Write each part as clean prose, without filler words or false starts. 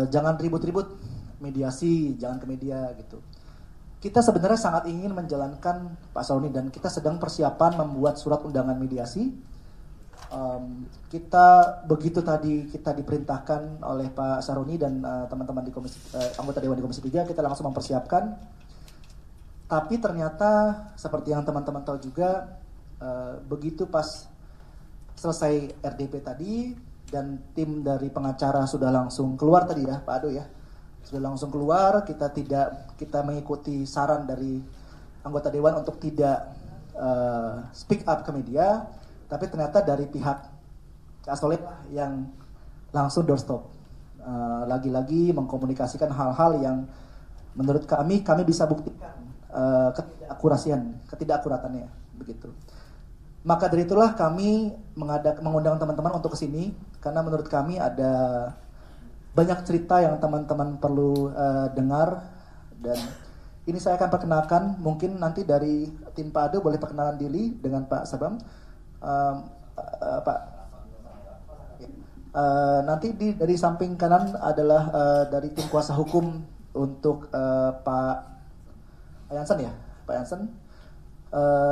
jangan ribut-ribut, mediasi, jangan ke media gitu. Kita sebenarnya sangat ingin menjalankan Pak Saroni dan kita sedang persiapan membuat surat undangan mediasi. Kita begitu tadi kita diperintahkan oleh Pak Saroni dan teman-teman di komisi anggota Dewan di Komisi 3, kita langsung mempersiapkan. Tapi ternyata seperti yang teman-teman tahu juga, begitu pas selesai RDP tadi dan tim dari pengacara sudah langsung keluar tadi ya Pak Ado ya, sudah langsung keluar, kita mengikuti saran dari anggota Dewan untuk tidak speak up ke media, tapi ternyata dari pihak Kak Soleh yang langsung doorstop, lagi-lagi mengkomunikasikan hal-hal yang menurut kami bisa buktikan ketidakakuratannya begitu. Maka dari itulah kami mengundang teman-teman untuk kesini karena menurut kami ada banyak cerita yang teman-teman perlu dengar dan ini saya akan perkenalkan. Mungkin nanti dari tim Pak Ado boleh perkenalan diri dengan Pak Sabam. Pak nanti dari samping kanan adalah dari tim kuasa hukum untuk Pak Yansen ya, Pak Yansen.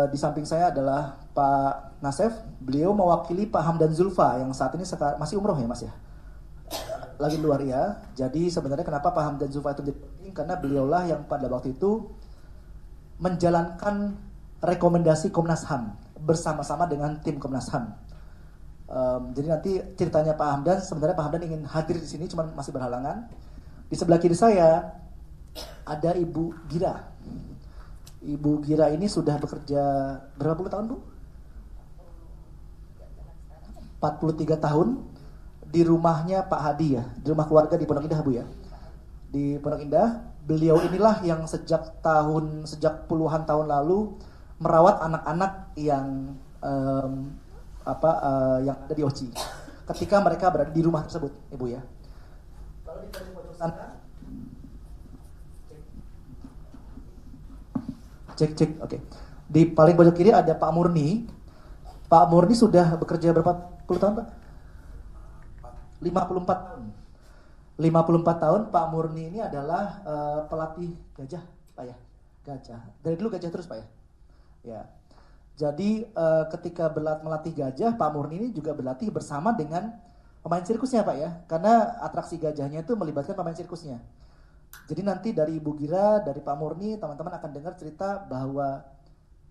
Di samping saya adalah Pak Nasef, beliau mewakili Pak Hamdan Zulfa yang saat ini masih umroh ya Mas ya, lagi luar ya. Jadi sebenarnya kenapa Pak Hamdan Zulfa itu jadi penting, karena beliaulah yang pada waktu itu menjalankan rekomendasi Komnas HAM bersama-sama dengan tim Komnas HAM. Jadi nanti ceritanya Pak Hamdan, sebenarnya Pak Hamdan ingin hadir di sini cuman masih berhalangan. Di sebelah kiri saya ada Ibu Gira. Ibu Gira ini sudah bekerja berapa puluh tahun Bu? 43 tahun di rumahnya Pak Hadi ya, di rumah keluarga di Pondok Indah Bu ya. Di Pondok Indah, beliau inilah yang sejak puluhan tahun lalu merawat anak-anak yang yang ada di OCI ketika mereka berada di rumah tersebut, Ibu ya. Lalu di pojok sana cek. Oke. Di paling pojok kiri ada Pak Murni. Pak Murni sudah bekerja berapa puluh tahun, Pak? 54 tahun. 54 tahun Pak Murni ini adalah pelatih gajah, Pak ya. Gajah. Dari dulu gajah terus, Pak ya. Ya. Jadi ketika melatih gajah, Pak Murni ini juga berlatih bersama dengan pemain sirkusnya, Pak ya. Karena atraksi gajahnya itu melibatkan pemain sirkusnya. Jadi nanti dari Ibu Gira, dari Pak Murni, teman-teman akan dengar cerita bahwa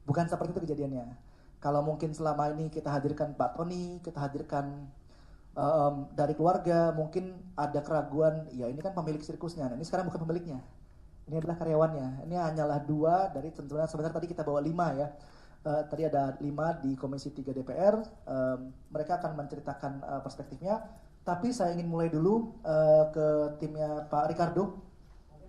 bukan seperti itu kejadiannya. Kalau mungkin selama ini kita hadirkan Pak Tony, kita hadirkan dari keluarga, mungkin ada keraguan, ya ini kan pemilik sirkusnya. Nah, ini sekarang bukan pemiliknya. Ini adalah karyawannya. Ini hanyalah 2 dari sebenarnya tadi kita bawa 5 ya. Tadi ada 5 di Komisi 3 DPR. Mereka akan menceritakan perspektifnya. Tapi saya ingin mulai dulu ke timnya Pak Ricardo.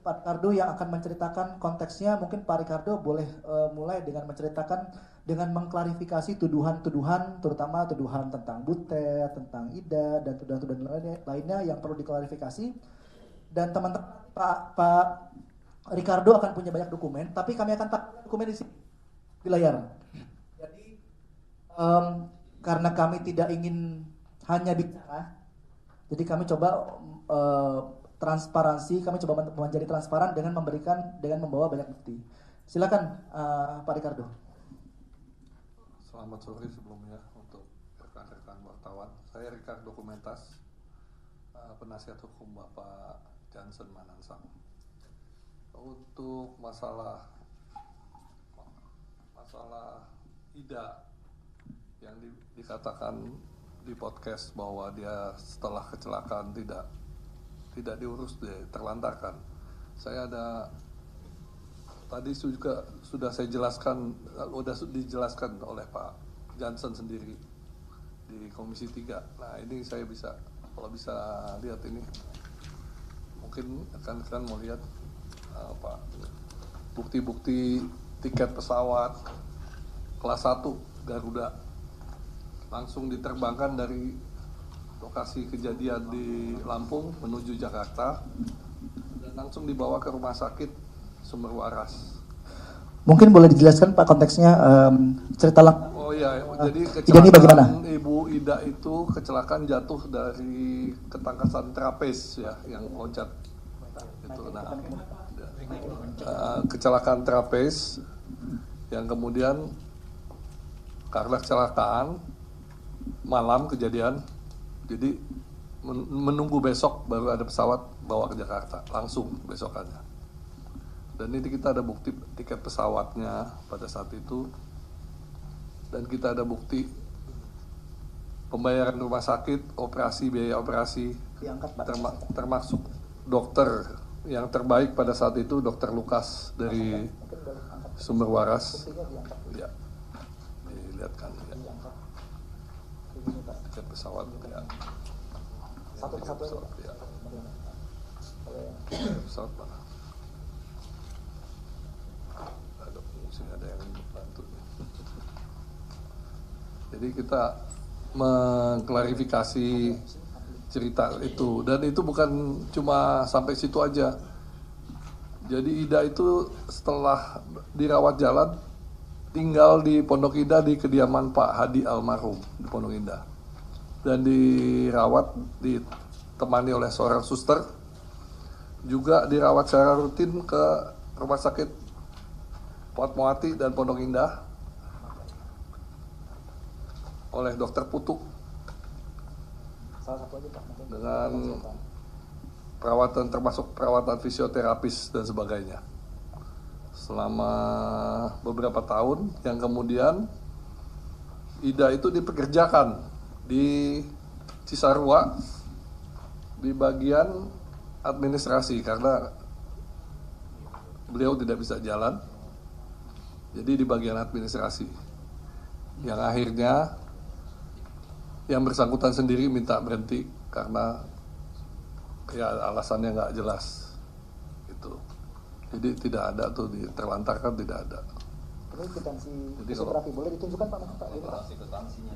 Pak Ricardo yang akan menceritakan konteksnya. Mungkin Pak Ricardo boleh mulai dengan menceritakan, dengan mengklarifikasi tuduhan-tuduhan, terutama tuduhan tentang Butet, tentang Ida, dan tuduhan-tuduhan lainnya yang perlu diklarifikasi. Dan teman-teman Pak Ricardo akan punya banyak dokumen, tapi kami akan taruh dokumen di sini, di layar. Jadi karena kami tidak ingin hanya bicara, jadi kami coba transparansi, kami coba menjadi transparan dengan membawa banyak bukti. Silakan Pak Ricardo. Selamat sore sebelumnya untuk rekan-rekan wartawan. Saya Ricardo Dokumentas, penasihat hukum Bapak Jansen Manansang. Untuk masalah Ida yang dikatakan di podcast bahwa dia setelah kecelakaan tidak diurus, terlantarkan. Saya tadi juga sudah saya jelaskan, sudah dijelaskan oleh Pak Jansen sendiri di Komisi 3. Nah ini saya kalau bisa lihat ini, mungkin rekan-rekan mau lihat bukti-bukti tiket pesawat kelas 1 Garuda langsung diterbangkan dari lokasi kejadian di Lampung menuju Jakarta dan langsung dibawa ke rumah sakit Sumber Waras. Mungkin boleh dijelaskan Pak konteksnya cerita lengkap. Oh ya, jadi Ida ini bagaimana? kecelakaan Ibu Ida itu kecelakaan jatuh dari ketangkasan trapez ya, yang loncat. Itu, nah, kecelakaan trapez yang kemudian karena kecelakaan malam kejadian, jadi menunggu besok baru ada pesawat bawa ke Jakarta langsung besokannya. Dan ini kita ada bukti tiket pesawatnya pada saat itu, dan kita ada bukti pembayaran rumah sakit, operasi, biaya operasi, Diangkat, Pak. termasuk dokter yang terbaik pada saat itu, Dokter Lukas dari Sumber Waras. Ya, dilihatkan ya. Tiket pesawat ya. Satu-satu ya. Pesawat mana? Ada yang bantu. Jadi kita mengklarifikasi cerita itu, dan itu bukan cuma sampai situ aja. Jadi Ida itu setelah dirawat jalan tinggal di Pondok Indah di kediaman Pak Hadi almarhum di Pondok Indah, dan dirawat ditemani oleh seorang suster, juga dirawat secara rutin ke rumah sakit Fatmawati dan Pondok Indah oleh dokter Putuk dengan perawatan, termasuk perawatan fisioterapis dan sebagainya selama beberapa tahun, yang kemudian Ida itu dipekerjakan di Cisarua di bagian administrasi karena beliau tidak bisa jalan. Jadi di bagian administrasi, yang akhirnya yang bersangkutan sendiri minta berhenti karena ya alasannya nggak jelas gitu. Jadi tidak ada tuh, terlantarkan tidak ada. Ini kwitansi Jadi fisioterapi boleh ditunjukkan Pak? Kwitansinya.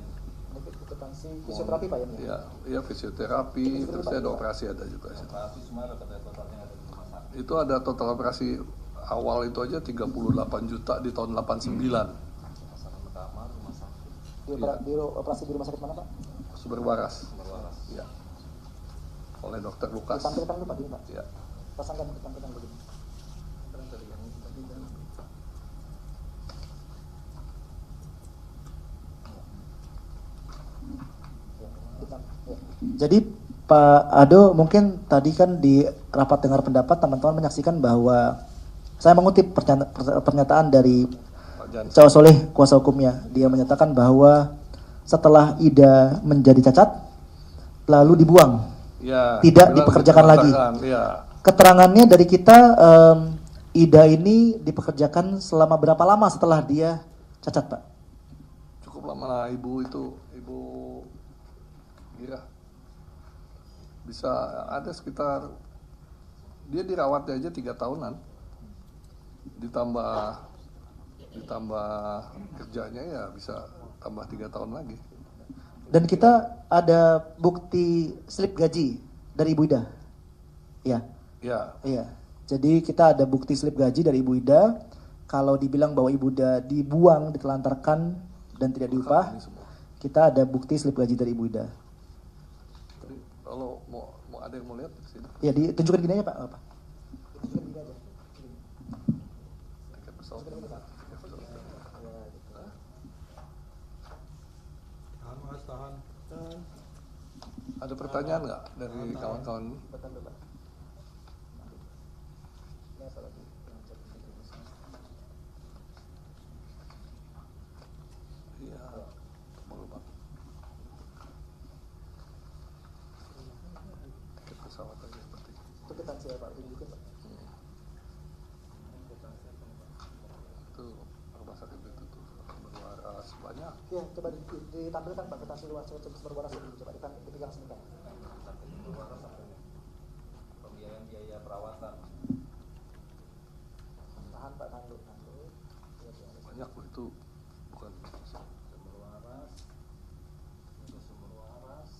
Kwitansi fisioterapi Pak ya? Iya fisioterapi, terus ada operasi ada juga. Operasi semua ada totalnya ada di rumah sakit. Itu ada total operasi awal itu aja 38 juta di tahun 89. Masalah pertama rumah sakit. Di operasi di rumah sakit mana Pak? Sumber Waras. Berwaras. Ya. Oleh Dokter Lukas. Ditampilkan dulu Pak, gini Pak. Ya. Pasangkan, ditampilkan begini. Jadi Pak Ado, mungkin tadi kan di rapat dengar pendapat teman-teman menyaksikan bahwa saya mengutip pernyataan dari Pak Jan. Cowok Soleh, kuasa hukumnya. Dia menyatakan bahwa setelah Ida menjadi cacat, lalu dibuang, Ya, tidak bilang dipekerjakan lagi. Ya. Keterangannya dari kita, Ida ini dipekerjakan selama berapa lama setelah dia cacat, Pak? Cukup lama lah ibu itu, Ibu Gira. Bisa ada sekitar, dia dirawatnya aja 3 tahunan. Ditambah kerjanya ya bisa tambah 3 tahun lagi. Dan kita ada bukti slip gaji dari Ibu Ida. Iya. Ya, Iya. Jadi kita ada bukti slip gaji dari Ibu Ida. Kalau dibilang bahwa Ibu Ida dibuang, ditelantarkan dan tidak diupah, ini semua. kita ada bukti slip gaji dari Ibu Ida. Jadi, kalau mau ada yang mau lihat sini. Ya, ditunjukkan gini aja Pak. Apa? Tiket pesawat. Ada pertanyaan nggak dari kawan-kawan? Iya, boleh Pak. Tiket pesawat aja seperti itu. Itu kwitansi ya Pak, tunjukin Pak. Itu rumah sakit itu tuh berwaras banyak. Iya, coba ditampilkan Pak kwitansi luar berwaras itu, coba dipegang sini Pak. Pembiayaan perawatan. Tahan Pak, tahan dulu. Banyak loh itu, bukan Sumber waras. Ada sumber waras.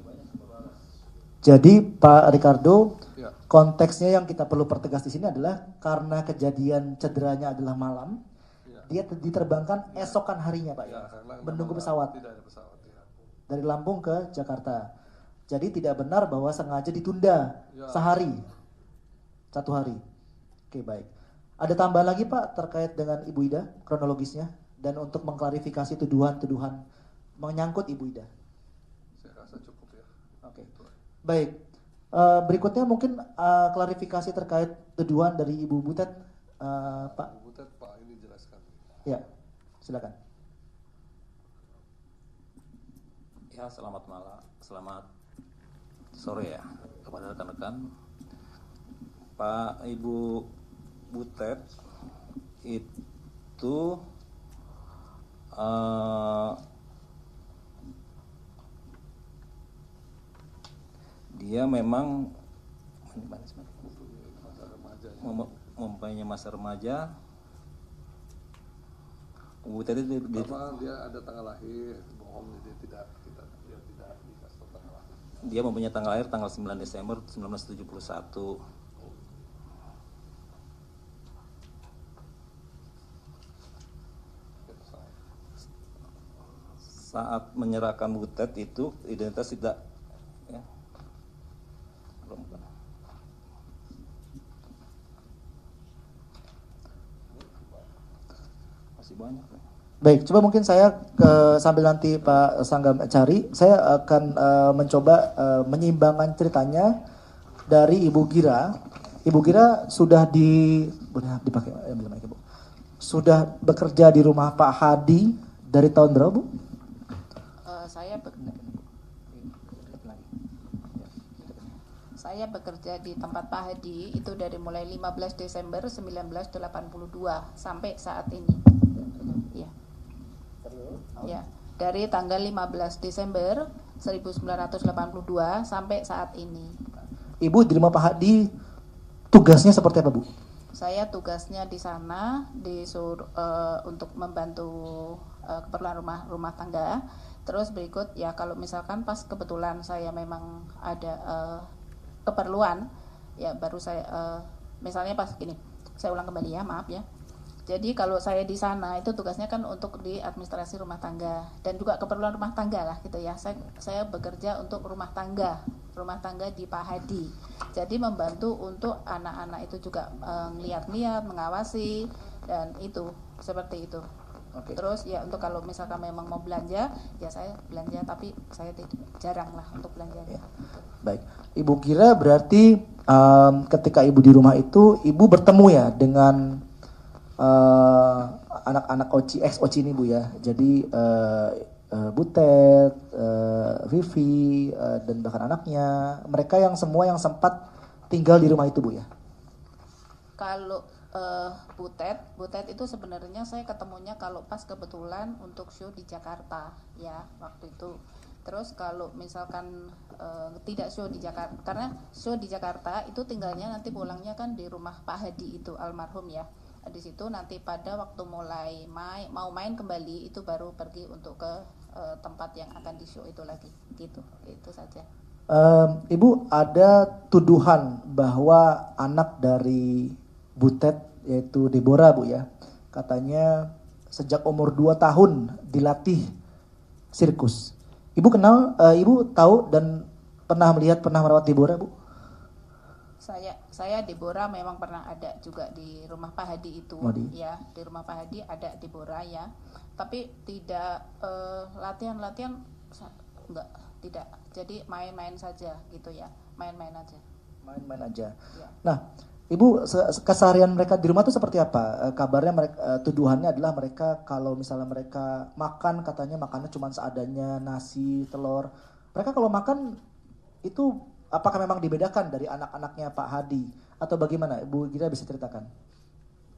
Banyak sumber waras. Jadi Pak Ricardo, ya. konteksnya yang kita perlu pertegas di sini adalah karena kejadian cederanya adalah malam, Dia diterbangkan esokan harinya Pak ya, karena menunggu memang pesawat tidak ada pesawat ya. dari Lampung ke Jakarta. Jadi tidak benar bahwa sengaja ditunda Ya. sehari, 1 hari. Oke baik. Ada tambahan lagi Pak terkait dengan Ibu Ida kronologisnya dan untuk mengklarifikasi tuduhan-tuduhan menyangkut Ibu Ida. Saya rasa cukup ya. Oke. Itu aja. Baik. Berikutnya mungkin klarifikasi terkait tuduhan dari Ibu Butet, Pak. Bu Butet, Pak ini jelaskan. Ya, silakan. Ya, selamat malam, selamat sore ya kepada rekan-rekan. Pak Ibu Butet itu dia memang Masa remaja ya. mempunyai masa remaja. Bu Butet itu Pertama dia ada tanggal lahir, bohong dia tidak dikasih tahu tanggal lahir. dia mempunyai tanggal lahir tanggal 9 Desember 1971. Saat menyerahkan Butet itu identitas tidak ya, masih banyak ya. Baik, coba mungkin saya sambil nanti Pak Sanggam cari, saya akan mencoba menyeimbangkan ceritanya dari Ibu Gira. Ibu Gira sudah boleh dipakai Ibu. Sudah bekerja di rumah Pak Hadi dari tahun berapa, Bu? Saya bekerja di tempat Pak Hadi itu dari mulai 15 Desember 1982 sampai saat ini. Ya. Ya, dari tanggal 15 Desember 1982 sampai saat ini. Ibu di rumah Pak Hadi tugasnya seperti apa, Bu? Saya tugasnya di sana disuruh untuk membantu keperluan rumah tangga. Terus berikut ya kalau misalkan pas kebetulan saya memang ada keperluan ya baru saya misalnya pas gini. Saya ulang kembali ya, maaf ya. Jadi kalau saya di sana itu tugasnya kan untuk di administrasi rumah tangga dan juga keperluan rumah tangga lah gitu ya. Saya bekerja untuk rumah tangga di Pak Hadi. Jadi membantu untuk anak-anak itu juga lihat-lihat, mengawasi dan itu seperti itu. Oke. Terus ya untuk kalau misalkan memang mau belanja ya saya belanja tapi saya jarang lah untuk belanja. Ya. Baik, Ibu Gira berarti ketika Ibu di rumah itu Ibu bertemu ya dengan anak-anak ex-Oci ini Bu ya. Jadi Butet, Vivi dan bahkan anaknya, mereka yang semua yang sempat tinggal di rumah itu Bu ya. Kalau Butet itu sebenarnya saya ketemunya kalau pas kebetulan untuk show di Jakarta ya waktu itu. Terus kalau misalkan tidak show di Jakarta, karena show di Jakarta itu tinggalnya nanti pulangnya kan di rumah Pak Hadi itu almarhum ya. Di situ nanti pada waktu mulai mau main kembali itu baru pergi untuk ke tempat yang akan di show itu lagi gitu. Itu saja. Ibu ada tuduhan bahwa anak dari Butet yaitu Deborah Bu ya, katanya sejak umur 2 tahun dilatih sirkus. Ibu kenal, Ibu tahu dan pernah merawat Deborah Bu? Saya Deborah memang pernah ada juga di rumah Pak Hadi itu. Ya, di rumah Pak Hadi ada Deborah ya. Tapi tidak latihan-latihan enggak, tidak. Jadi main-main saja gitu ya. Main-main aja. Main-main aja. Ya. Nah, Ibu keseharian mereka di rumah itu seperti apa? Kabarnya mereka tuduhannya adalah mereka kalau misalnya mereka makan katanya makannya cuma seadanya nasi, telur. Mereka kalau makan itu apakah memang dibedakan dari anak-anaknya Pak Hadi atau bagaimana? Ibu Gira bisa ceritakan?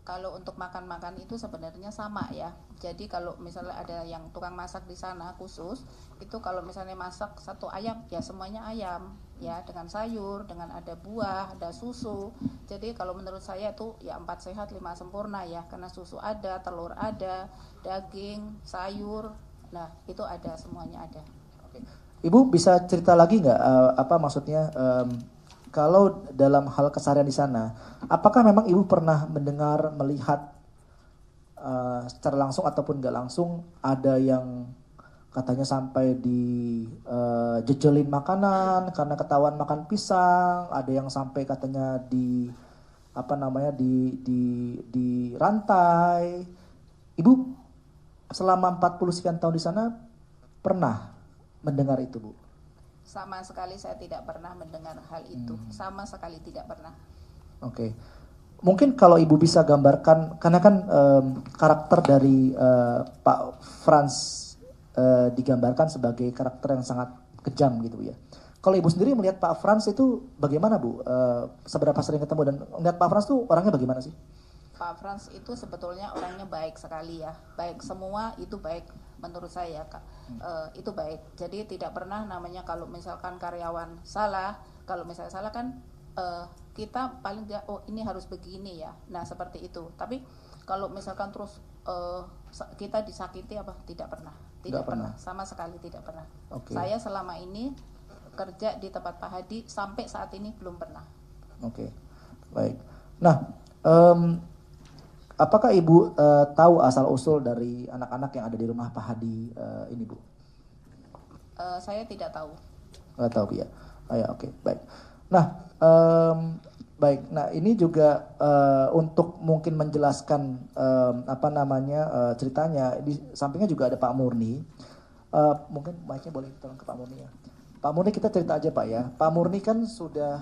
Kalau untuk makan-makan itu sebenarnya sama ya. Jadi kalau misalnya ada yang tukang masak di sana khusus, itu kalau misalnya masak satu ayam, ya semuanya ayam, ya dengan sayur, dengan ada buah, ada susu. Jadi kalau menurut saya itu ya 4 sehat 5 sempurna ya, karena susu ada, telur ada, daging, sayur, nah itu ada semuanya ada. Oke. Ibu bisa cerita lagi nggak apa maksudnya? Kalau dalam hal keseharian di sana, apakah memang Ibu pernah mendengar, melihat secara langsung ataupun nggak langsung ada yang katanya sampai jejelin makanan karena ketahuan makan pisang, ada yang sampai katanya di rantai. Ibu selama 40 sekian tahun di sana pernah mendengar itu, Bu? Sama sekali saya tidak pernah mendengar hal itu. Sama sekali tidak pernah. Oke. Mungkin kalau Ibu bisa gambarkan, karena kan karakter dari Pak Frans digambarkan sebagai karakter yang sangat kejam gitu ya. Kalau Ibu sendiri melihat Pak Frans itu bagaimana, Bu? Seberapa sering ketemu dan melihat Pak Frans itu orangnya bagaimana sih? Pak Frans itu sebetulnya orangnya baik sekali ya. Baik semua itu baik menurut saya, Kak. Itu baik. Jadi tidak pernah namanya kalau misalkan karyawan salah, kalau misalnya salah kan kita paling tidak, oh ini harus begini ya. Nah seperti itu. Tapi kalau misalkan terus kita disakiti apa, tidak pernah. Tidak pernah. Sama sekali tidak pernah. Okay. Saya selama ini kerja di tempat Pak Hadi sampai saat ini belum pernah. Oke, baik. Nah, apakah Ibu tahu asal usul dari anak-anak yang ada di rumah Pak Hadi ini, Bu? Saya tidak tahu. Nggak tahu ya. Ya, oke, baik. Nah, baik. Nah, ini juga untuk mungkin menjelaskan ceritanya. Di sampingnya juga ada Pak Murni. Mungkin mic-nya boleh tolong ke Pak Murni ya. Pak Murni, kita cerita aja Pak ya. Pak Murni kan sudah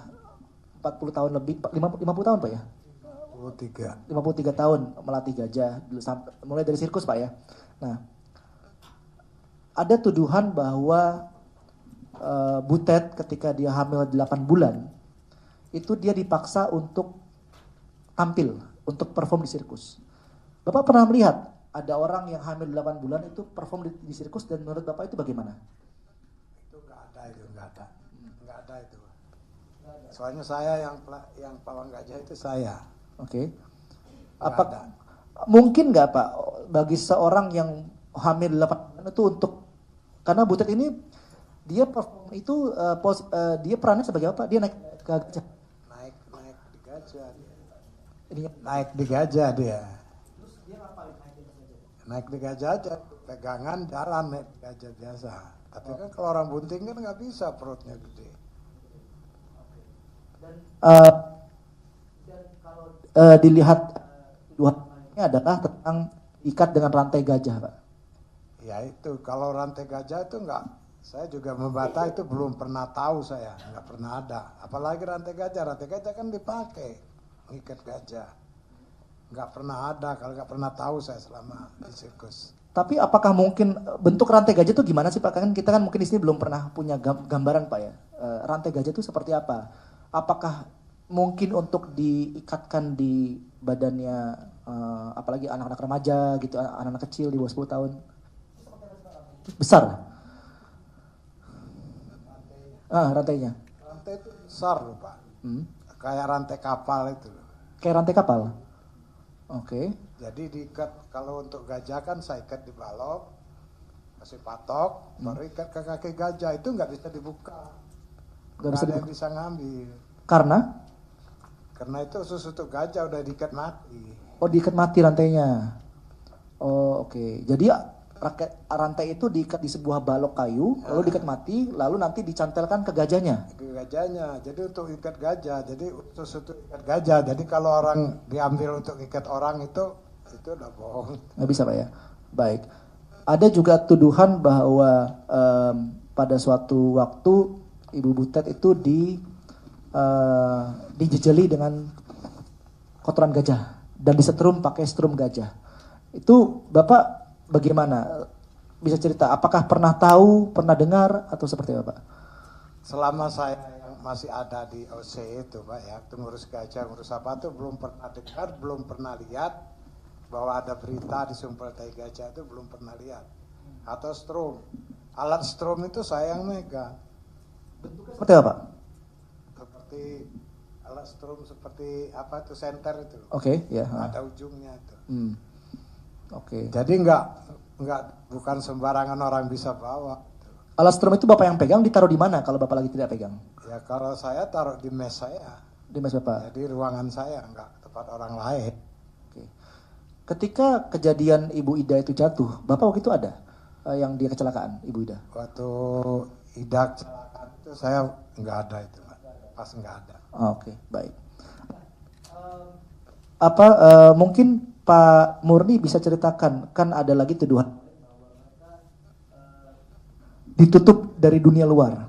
40 tahun lebih, 50 tahun Pak ya? 53 tahun melatih gajah, mulai dari sirkus Pak ya. Nah, ada tuduhan bahwa Butet ketika dia hamil 8 bulan, itu dia dipaksa untuk tampil, untuk perform di sirkus. Bapak pernah melihat ada orang yang hamil 8 bulan itu perform di sirkus, dan menurut Bapak itu bagaimana? Itu nggak ada itu. Soalnya saya yang pawang gajah itu saya. Oke. Mungkin nggak Pak bagi seorang yang hamil 8 bulan itu untuk, karena Butet ini dia perform itu dia perannya sebagai apa? Dia naik ke gajah. Naik di gajah dia. Ini Naik di gajah dia. Naik di gajah aja, pegangan jalan naik di gajah biasa. Tapi kan kalau orang bunting kan nggak bisa, perutnya gede. Dilihat ini adalah tentang ikat dengan rantai gajah, Pak. Ya itu, kalau rantai gajah itu enggak, saya juga membata itu belum pernah tahu saya, nggak pernah ada. Apalagi rantai gajah kan dipakai mengikat gajah. Nggak pernah ada, kalau nggak pernah tahu saya selama di sirkus. Tapi apakah mungkin bentuk rantai gajah itu gimana sih Pak? Kan kita kan mungkin di sini belum pernah punya gambaran Pak ya. Rantai gajah itu seperti apa? Apakah mungkin untuk diikatkan di badannya apalagi anak-anak remaja gitu, anak-anak kecil di bawah 10 tahun? Besar? Rantainya. Rantai itu besar loh Pak. Kayak rantai kapal itu loh. Kayak rantai kapal? Oke. Jadi diikat, kalau untuk gajah kan saya ikat di balok, kasih patok, baru ikat ke kaki gajah, itu nggak bisa dibuka. Nggak ada yang bisa ngambil. Karena itu khusus untuk gajah udah diikat mati. Oh, diikat mati rantainya. Oh, oke. Jadi rantai itu diikat di sebuah balok kayu, lalu diikat mati, lalu nanti dicantelkan ke gajahnya. Ke gajahnya. Jadi untuk ikat gajah, jadi khusus untuk ikat gajah. Jadi kalau orang diambil untuk ikat orang itu udah bohong. Nggak bisa Pak ya. Baik. Ada juga tuduhan bahwa pada suatu waktu Ibu Butet itu dijejeli dengan kotoran gajah dan disetrum pakai strum gajah. Itu Bapak bagaimana? Bisa cerita, apakah pernah tahu, pernah dengar, atau seperti apa Pak? Selama saya yang masih ada di OC itu Pak ya, itu ngurus gajah, ngurus apa tuh belum pernah dengar, belum pernah lihat bahwa ada berita di sumpel tai gajah, itu belum pernah lihat. Atau strum. Alat strum itu saya yang megang. Bentuknya seperti apa Pak? Seperti alat strum seperti apa itu, senter itu. Oke, ya. Ada ujungnya itu. Oke. Jadi bukan sembarangan orang bisa bawa. Alat strum itu Bapak yang pegang, ditaruh di mana kalau Bapak lagi tidak pegang? Ya kalau saya taruh di mes saya. Di mes Bapak? Jadi ruangan saya, enggak tempat orang lain. Oke. ketika kejadian Ibu Ida itu jatuh, Bapak waktu itu ada yang dia kecelakaan, Ibu Ida? Waktu Ida kecelakaan itu saya nggak ada itu, Pak. Pas nggak ada. Oke, baik. Mungkin Pak Murni bisa ceritakan, kan ada lagi tuduhan ditutup dari dunia luar,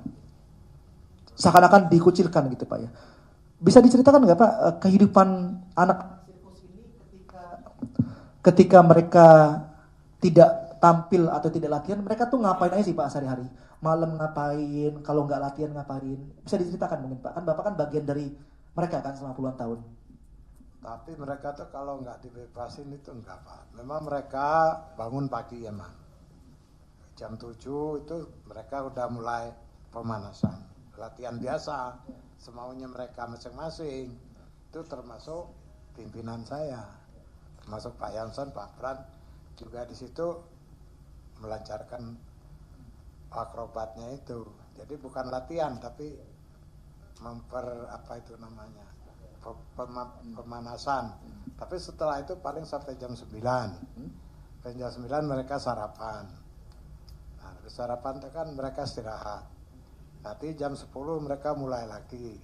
seakan-akan dikucilkan gitu Pak ya. Bisa diceritakan nggak Pak kehidupan anak sirkus ini ketika mereka tidak tampil atau tidak latihan, mereka tuh ngapain aja sih Pak sehari-hari? Malam ngapain? Kalau nggak latihan ngapain? Bisa diceritakan mungkin Pak? Kan Bapak kan bagian dari mereka kan selama puluhan tahun. Tapi mereka tuh kalau nggak dibebasin itu enggak Pak. Memang mereka bangun pagi emang. Jam 7 itu mereka udah mulai pemanasan. Latihan biasa. Semaunya mereka masing-masing. Itu termasuk pimpinan saya. Termasuk Pak Yanson, Pak Pran. Juga di situ melancarkan akrobatnya itu. Jadi bukan latihan tapi pemanasan. Tapi setelah itu paling sampai jam 9. Sampai jam 9 mereka sarapan. Nah, habis sarapan itu kan mereka istirahat. Nanti jam 10 mereka mulai lagi.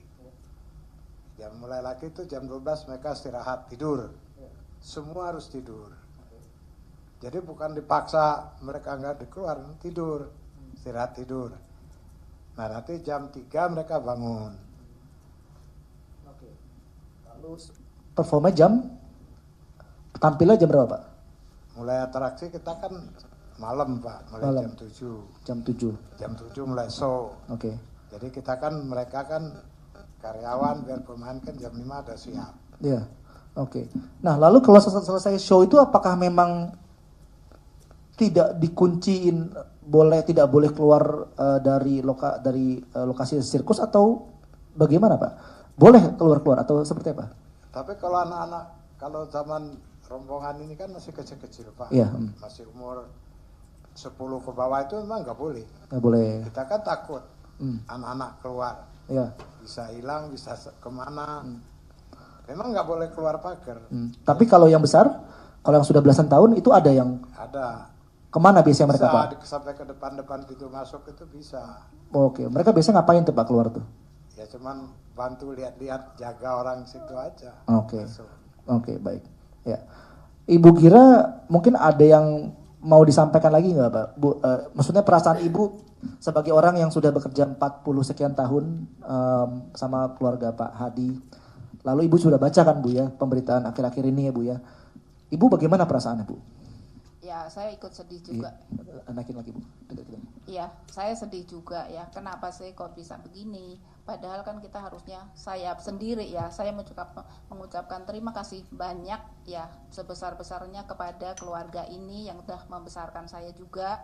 Mulai lagi itu jam 12 mereka istirahat, tidur. Semua harus tidur. Jadi bukan dipaksa mereka nggak dikeluar, tidur. Istirahat tidur. Nah, nanti jam 3 mereka bangun. Performa tampilnya jam berapa Pak? Mulai atraksi kita kan malam Pak, mulai Malam. jam 7. Jam 7. Jam 7 mulai show. Oke. Jadi kita kan, mereka kan karyawan, biar pemain kan jam 5 ada siap. Iya. Oke. Nah, lalu kalau selesai show itu apakah memang tidak dikunciin, tidak boleh keluar dari lokasi sirkus atau bagaimana Pak? Boleh keluar atau seperti apa? Tapi kalau anak-anak, kalau zaman rombongan ini kan masih kecil-kecil Pak. Iya. Masih umur 10 ke bawah itu memang nggak boleh. Nggak boleh. Kita kan takut anak-anak keluar. Iya. Bisa hilang, bisa kemana. Memang nggak boleh keluar pagar. Tapi kalau yang besar, kalau yang sudah belasan tahun itu ada yang Ada. kemana biasanya mereka Pak? Bisa sampai ke depan pintu masuk itu bisa. Oke. Mereka biasanya ngapain tuh Pak keluar tuh? Ya cuman bantu lihat-lihat, jaga orang situ aja. Oke. Masuk. Oke, baik. Ya. Ibu kira mungkin ada yang mau disampaikan lagi nggak Pak? Bu, maksudnya perasaan Ibu sebagai orang yang sudah bekerja 40 sekian tahun sama keluarga Pak Hadi. Lalu Ibu sudah baca kan Bu ya pemberitaan akhir-akhir ini ya Bu ya. Ibu bagaimana perasaannya Bu? Ya, saya ikut sedih juga. Anakin lagi Bu. Dekat-dekat. Iya, saya sedih juga ya. Kenapa sih kok bisa begini? Padahal kan kita harusnya, saya sendiri ya, saya mengucapkan terima kasih banyak ya, sebesar-besarnya kepada keluarga ini yang sudah membesarkan saya juga,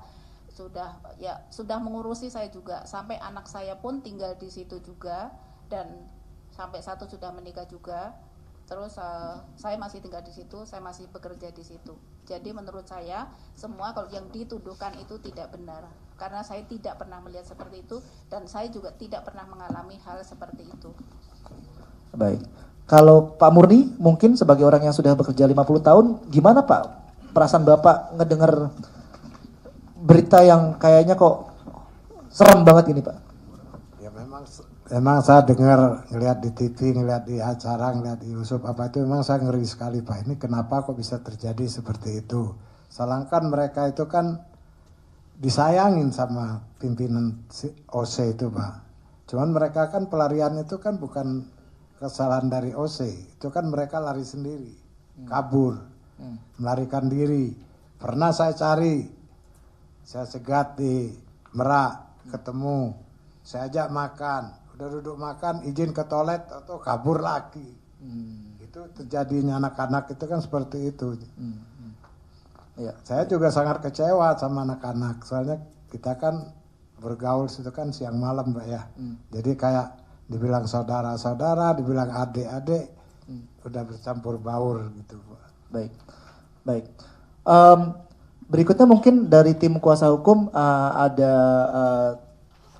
sudah mengurusi saya juga, sampai anak saya pun tinggal di situ juga, dan sampai satu sudah menikah juga. Terus saya masih tinggal di situ, saya masih bekerja di situ. Jadi menurut saya semua kalau yang dituduhkan itu tidak benar, karena saya tidak pernah melihat seperti itu dan saya juga tidak pernah mengalami hal seperti itu. Baik. Kalau Pak Murni mungkin sebagai orang yang sudah bekerja 50 tahun, gimana Pak perasaan Bapak ngedengar berita yang kayaknya kok serem banget ini Pak? Ya memang saya dengar, ngelihat di TV, ngelihat di acara, ngelihat di YouTube apa itu, memang saya ngeri sekali Pak. Ini kenapa kok bisa terjadi seperti itu? Salahkan mereka itu kan disayangin sama pimpinan OC itu Pak. Cuman mereka kan pelarian itu kan bukan kesalahan dari OC, itu kan mereka lari sendiri, kabur, melarikan diri. Pernah saya cari, saya cegat di Merak, ketemu, saya ajak makan. Udah duduk makan, izin ke toilet atau kabur lagi. Itu terjadinya anak-anak itu kan seperti itu. Ya. Saya juga sangat kecewa sama anak-anak. Soalnya kita kan bergaul situ kan siang malam Pak ya. Jadi kayak dibilang saudara-saudara, dibilang adik-adik, udah bercampur baur gitu Pak. Baik. Baik. Berikutnya mungkin dari tim kuasa hukum ada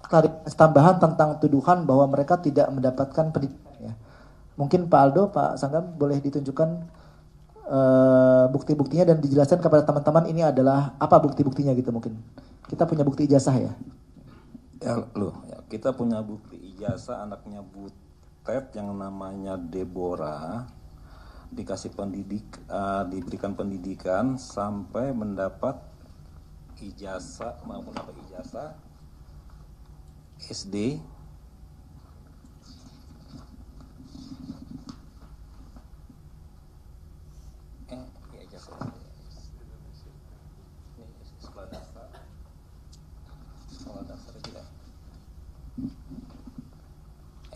klarifikasi tambahan tentang tuduhan bahwa mereka tidak mendapatkan pendidikan ya. Mungkin Pak Aldo, Pak Sanggam boleh ditunjukkan bukti-buktinya dan dijelaskan kepada teman-teman ini adalah apa bukti-buktinya gitu mungkin. Kita punya bukti ijazah ya. Ya, kita punya bukti ijazah anaknya Butet yang namanya Deborah diberikan pendidikan sampai mendapat ijazah maupun ijazah SD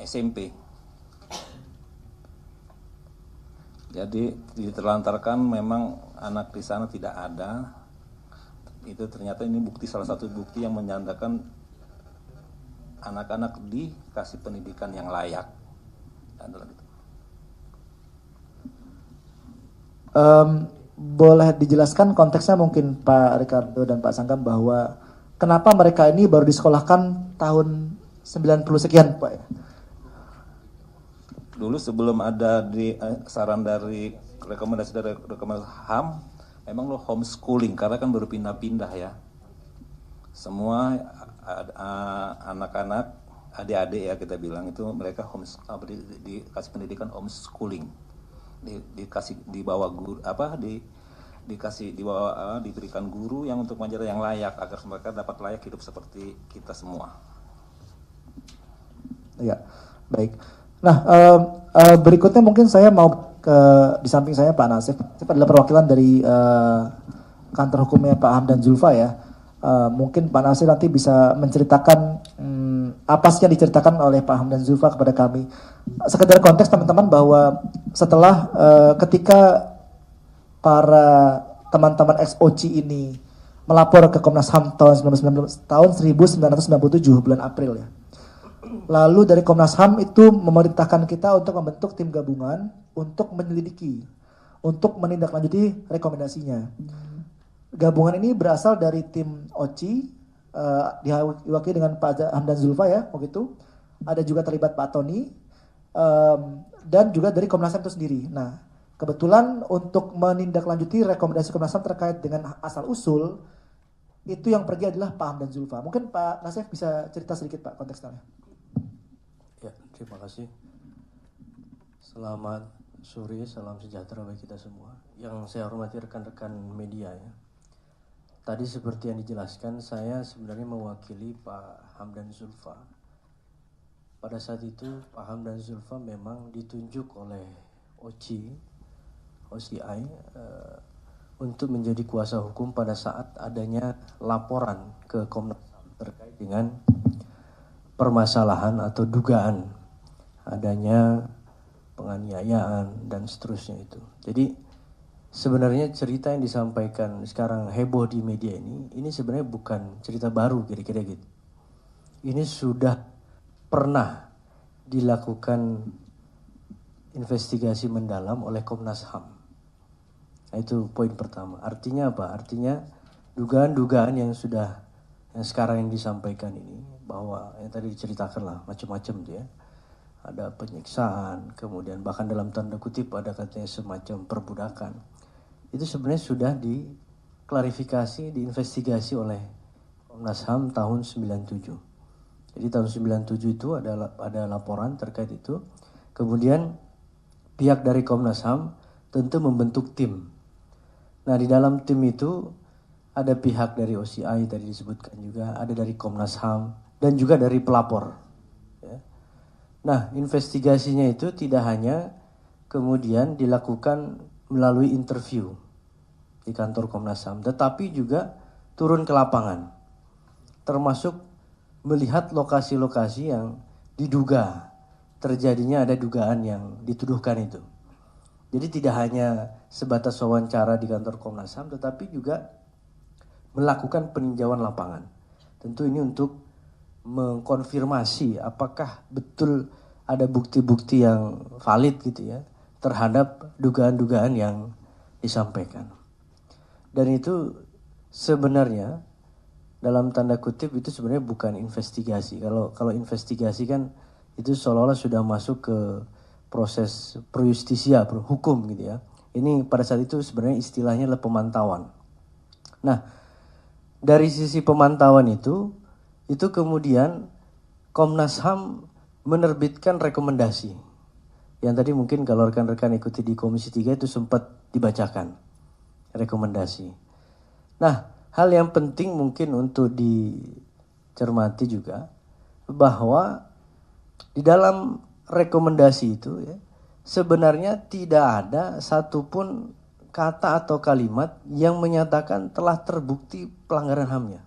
SMP. Jadi diterlantarkan memang anak di sana tidak ada. Itu ternyata ini salah satu bukti yang menyandarkan anak-anak dikasih pendidikan yang layak. Boleh dijelaskan konteksnya mungkin Pak Ricardo dan Pak Sanggam bahwa kenapa mereka ini baru disekolahkan tahun 90 sekian Pak ya? Dulu sebelum ada saran dari rekomendasi HAM, emang lo homeschooling karena kan baru pindah-pindah ya. Semua anak-anak, adik-adik ya kita bilang itu mereka dikasih pendidikan homeschooling, diberikan guru yang untuk mengajar yang layak agar mereka dapat layak hidup seperti kita semua. Ya, baik. Nah, berikutnya mungkin saya mau di samping saya Pak Nasif. Nasif adalah perwakilan dari kantor hukumnya Pak Hamdan Zulfa ya. Mungkin Pak Nasif nanti bisa menceritakan apa sih yang diceritakan oleh Pak Hamdan Zulfa kepada kami. Sekedar konteks teman-teman bahwa setelah ketika para teman-teman ex-OCI ini melapor ke Komnas HAM tahun 1997 bulan April ya. Lalu dari Komnas HAM itu memerintahkan kita untuk membentuk tim gabungan untuk menyelidiki, untuk menindaklanjuti rekomendasinya. Gabungan ini berasal dari tim OCI, diwakili dengan Pak Hamdan Zulfa ya, begitu. Ada juga terlibat Pak Tony, dan juga dari Komnas HAM itu sendiri. Nah, kebetulan untuk menindaklanjuti rekomendasi Komnas HAM terkait dengan asal-usul, itu yang pergi adalah Pak Hamdan Zulfa. Mungkin Pak Nasif bisa cerita sedikit Pak konteksnya. Ya, terima kasih. Selamat sore, salam sejahtera bagi kita semua. Yang saya hormati rekan-rekan media ya. Tadi seperti yang dijelaskan, saya sebenarnya mewakili Pak Hamdan Zulfa. Pada saat itu Pak Hamdan Zulfa memang ditunjuk oleh OCI untuk menjadi kuasa hukum pada saat adanya laporan ke Komnas HAM terkait dengan permasalahan atau dugaan adanya penganiayaan dan seterusnya itu. Jadi sebenarnya cerita yang disampaikan sekarang heboh di media ini sebenarnya bukan cerita baru kira-kira gitu. Ini sudah pernah dilakukan investigasi mendalam oleh Komnas HAM. Nah, itu poin pertama. Artinya apa? Artinya dugaan-dugaan yang sekarang yang disampaikan ini, bahwa yang tadi diceritakan lah macam-macam tuh ya, ada penyiksaan, kemudian bahkan dalam tanda kutip ada katanya semacam perbudakan, itu sebenarnya sudah diklarifikasi, diinvestigasi oleh Komnas HAM tahun 97. Jadi tahun 97 itu ada laporan terkait itu, kemudian pihak dari Komnas HAM tentu membentuk tim. Nah di dalam tim itu ada pihak dari OCI tadi disebutkan juga, ada dari Komnas HAM, dan juga dari pelapor. Ya. Nah, investigasinya itu tidak hanya kemudian dilakukan melalui interview di kantor Komnas HAM, tetapi juga turun ke lapangan, termasuk melihat lokasi-lokasi yang diduga terjadinya ada dugaan yang dituduhkan itu. Jadi tidak hanya sebatas wawancara di kantor Komnas HAM, tetapi juga melakukan peninjauan lapangan. Tentu ini untuk mengkonfirmasi apakah betul ada bukti-bukti yang valid gitu ya terhadap dugaan-dugaan yang disampaikan. Dan itu sebenarnya dalam tanda kutip itu sebenarnya bukan investigasi. Kalau investigasi kan itu seolah-olah sudah masuk ke proses pro justisia, hukum gitu ya. Ini pada saat itu sebenarnya istilahnya adalah pemantauan. Nah, dari sisi pemantauan itu kemudian Komnas HAM menerbitkan rekomendasi. Yang tadi mungkin kalau rekan-rekan ikuti di Komisi 3 itu sempat dibacakan rekomendasi. Nah, hal yang penting mungkin untuk dicermati juga bahwa di dalam rekomendasi itu ya, sebenarnya tidak ada satupun kata atau kalimat yang menyatakan telah terbukti pelanggaran HAM-nya.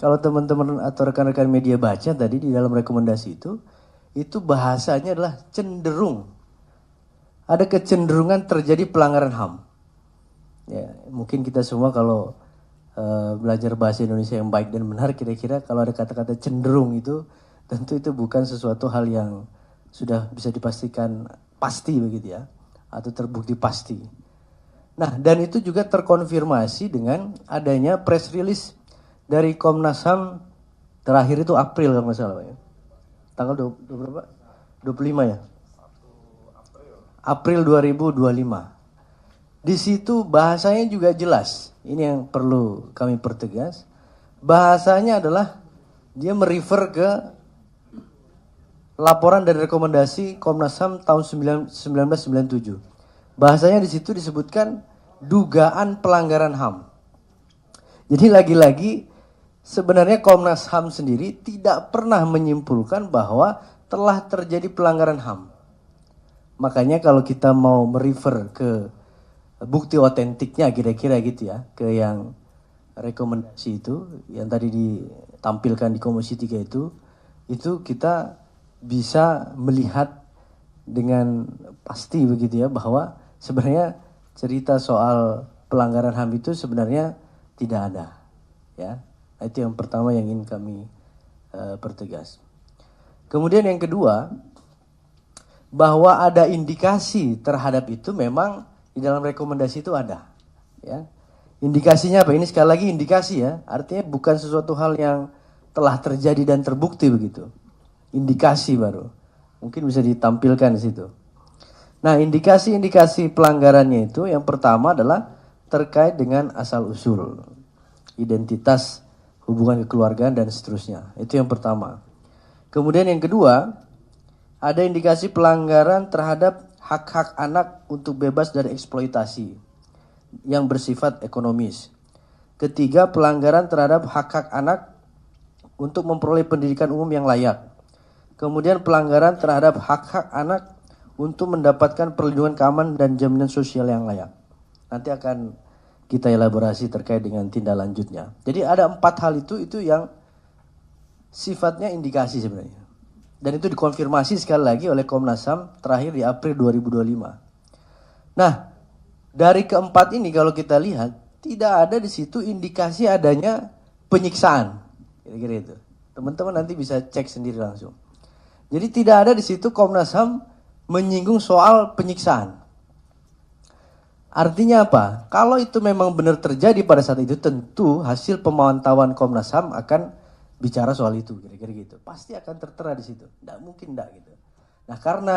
Kalau teman-teman atau rekan-rekan media baca tadi di dalam rekomendasi itu bahasanya adalah cenderung. Ada kecenderungan terjadi pelanggaran HAM. Ya, mungkin kita semua kalau belajar bahasa Indonesia yang baik dan benar, kira-kira kalau ada kata-kata cenderung itu, tentu itu bukan sesuatu hal yang sudah bisa dipastikan pasti begitu ya, atau terbukti pasti. Nah, dan itu juga terkonfirmasi dengan adanya press release dari Komnas HAM terakhir itu April kalau nggak salah Pak ya. Tanggal 20 berapa? 25 ya? April 2025. Di situ bahasanya juga jelas. Ini yang perlu kami pertegas. Bahasanya adalah dia merefer ke laporan dan rekomendasi Komnas HAM tahun 1997. Bahasanya di situ disebutkan dugaan pelanggaran HAM. Jadi lagi-lagi sebenarnya Komnas HAM sendiri tidak pernah menyimpulkan bahwa telah terjadi pelanggaran HAM. Makanya kalau kita mau merefer ke bukti otentiknya kira-kira gitu ya, ke yang rekomendasi itu yang tadi ditampilkan di Komisi 3 itu kita bisa melihat dengan pasti begitu ya bahwa sebenarnya cerita soal pelanggaran HAM itu sebenarnya tidak ada ya. Itu yang pertama yang ingin kami pertegas. Kemudian yang kedua, bahwa ada indikasi terhadap itu memang di dalam rekomendasi itu ada ya. Indikasinya apa? Ini sekali lagi indikasi ya, artinya bukan sesuatu hal yang telah terjadi dan terbukti begitu. Indikasi baru. Mungkin bisa ditampilkan di situ. Nah, indikasi-indikasi pelanggarannya itu yang pertama adalah terkait dengan asal-usul, identitas, hubungan kekeluargaan dan seterusnya. Itu yang pertama. Kemudian yang kedua, ada indikasi pelanggaran terhadap hak-hak anak untuk bebas dari eksploitasi yang bersifat ekonomis. Ketiga, pelanggaran terhadap hak-hak anak untuk memperoleh pendidikan umum yang layak. Kemudian pelanggaran terhadap hak-hak anak untuk mendapatkan perlindungan keamanan dan jaminan sosial yang layak. Nanti akan kita elaborasi terkait dengan tindak lanjutnya. Jadi ada 4 hal itu yang sifatnya indikasi sebenarnya. Dan itu dikonfirmasi sekali lagi oleh Komnas HAM terakhir di April 2025. Nah, dari keempat ini kalau kita lihat, tidak ada di situ indikasi adanya penyiksaan. Kira-kira itu. Teman-teman nanti bisa cek sendiri langsung. Jadi tidak ada di situ Komnas HAM menyinggung soal penyiksaan. Artinya apa? Kalau itu memang benar terjadi pada saat itu, tentu hasil pemantauan Komnas HAM akan bicara soal itu, kira-kira gitu. Pasti akan tertera di situ. Tidak mungkin tidak gitu. Nah, karena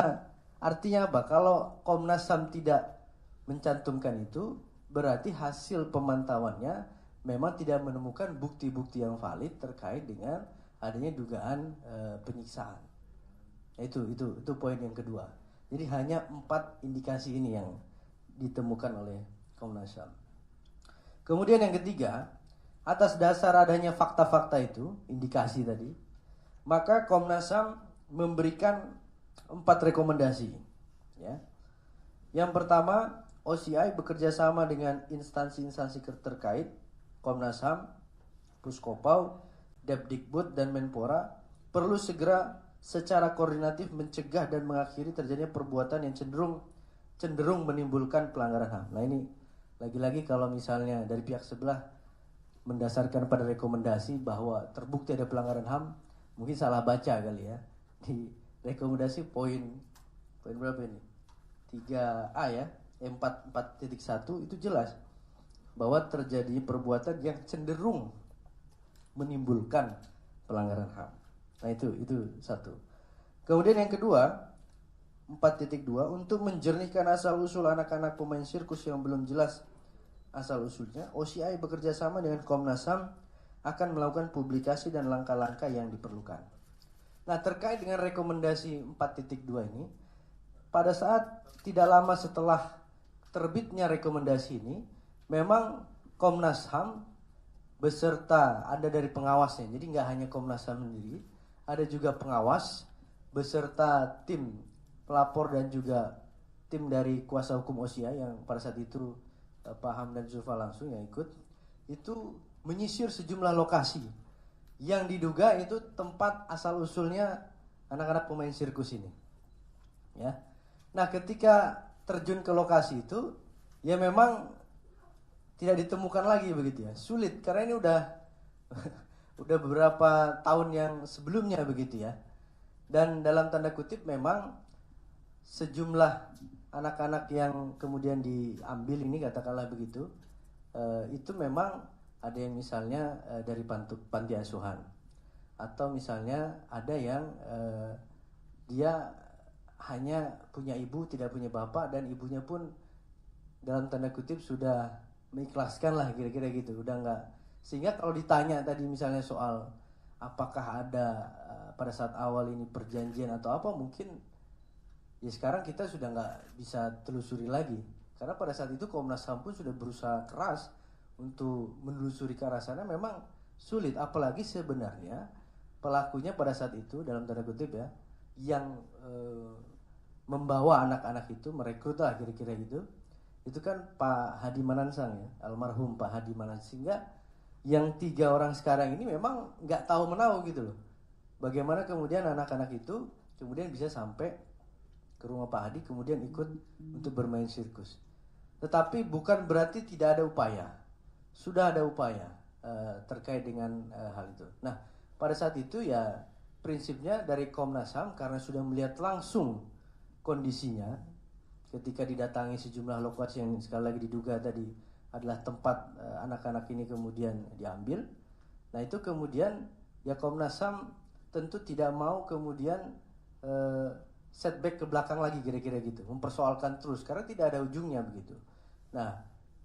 artinya apa? Kalau Komnas HAM tidak mencantumkan itu, berarti hasil pemantauannya memang tidak menemukan bukti-bukti yang valid terkait dengan adanya dugaan penyiksaan. Itu poin yang kedua. Jadi hanya 4 indikasi ini yang ditemukan oleh Komnas HAM. Kemudian yang ketiga, atas dasar adanya fakta-fakta itu, indikasi tadi, maka Komnas HAM memberikan 4 rekomendasi. Ya. Yang pertama, OCI bekerja sama dengan instansi-instansi terkait, Komnas HAM, Puskopau, Depdikbud, dan Menpora, perlu segera secara koordinatif mencegah dan mengakhiri terjadinya perbuatan yang cenderung menimbulkan pelanggaran HAM. Nah ini, lagi-lagi kalau misalnya dari pihak sebelah mendasarkan pada rekomendasi bahwa terbukti ada pelanggaran HAM, mungkin salah baca kali ya. Di rekomendasi poin berapa ini? 3A ya, 4.1 itu jelas bahwa terjadi perbuatan yang cenderung menimbulkan pelanggaran HAM. Nah itu satu. Kemudian yang kedua, 4.2 untuk menjernihkan asal-usul anak-anak pemain sirkus yang belum jelas asal-usulnya, OCI bekerja sama dengan Komnas HAM akan melakukan publikasi dan langkah-langkah yang diperlukan. Nah, terkait dengan rekomendasi 4.2 ini, pada saat tidak lama setelah terbitnya rekomendasi ini, memang Komnas HAM beserta ada dari pengawasnya, jadi nggak hanya Komnas HAM sendiri, ada juga pengawas beserta tim pelapor dan juga tim dari kuasa hukum OCI yang pada saat itu Pak Hamdan Zulfa langsung yang ikut, itu menyisir sejumlah lokasi yang diduga itu tempat asal-usulnya anak-anak pemain sirkus ini. Ya. Nah, ketika terjun ke lokasi itu, ya memang tidak ditemukan lagi begitu ya. Sulit karena ini udah udah beberapa tahun yang sebelumnya begitu ya. Dan dalam tanda kutip memang sejumlah anak-anak yang kemudian diambil ini katakanlah begitu, itu memang ada yang misalnya dari panti asuhan, atau misalnya ada yang dia hanya punya ibu tidak punya bapak dan ibunya pun dalam tanda kutip sudah mengikhlaskan lah kira-kira gitu, udah nggak, sehingga kalau ditanya tadi misalnya soal apakah ada pada saat awal ini perjanjian atau apa, mungkin ya sekarang kita sudah nggak bisa telusuri lagi karena pada saat itu Komnas HAM pun sudah berusaha keras untuk menelusuri ke arah sana, memang sulit, apalagi sebenarnya pelakunya pada saat itu dalam tanda kutip ya yang membawa anak-anak itu merekrut lah kira-kira gitu, itu kan Pak Hadi Manansang ya, almarhum Pak Hadi Manansang, sehingga yang 3 orang sekarang ini memang nggak tahu menahu gitu loh bagaimana kemudian anak-anak itu kemudian bisa sampai ke rumah Pak Hadi kemudian ikut untuk bermain sirkus. Tetapi bukan berarti tidak ada upaya, sudah ada upaya terkait dengan hal itu. Nah, pada saat itu ya prinsipnya dari Komnas HAM karena sudah melihat langsung kondisinya ketika didatangi sejumlah lokasi yang sekali lagi diduga tadi adalah tempat anak-anak ini kemudian diambil. Nah, itu kemudian ya Komnas HAM tentu tidak mau kemudian setback ke belakang lagi kira-kira gitu, mempersoalkan terus karena tidak ada ujungnya begitu. Nah,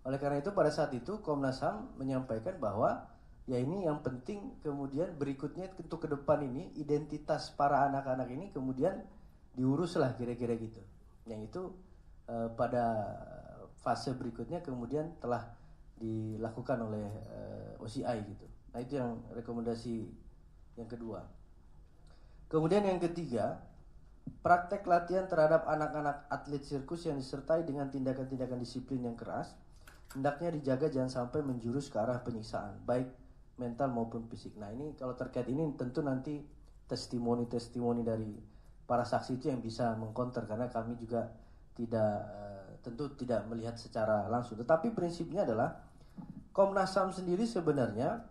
oleh karena itu pada saat itu Komnas HAM menyampaikan bahwa ya ini yang penting kemudian berikutnya untuk ke depan ini identitas para anak-anak ini kemudian diuruslah kira-kira gitu. Yang itu pada fase berikutnya kemudian telah dilakukan oleh OCI gitu. Nah, itu yang rekomendasi yang kedua. Kemudian yang ketiga, praktek latihan terhadap anak-anak atlet sirkus yang disertai dengan tindakan-tindakan disiplin yang keras hendaknya dijaga jangan sampai menjurus ke arah penyiksaan baik mental maupun fisik. Nah, ini kalau terkait ini tentu nanti testimoni-testimoni dari para saksi itu yang bisa mengkonter karena kami juga tentu tidak melihat secara langsung. Tetapi prinsipnya adalah Komnas HAM sendiri sebenarnya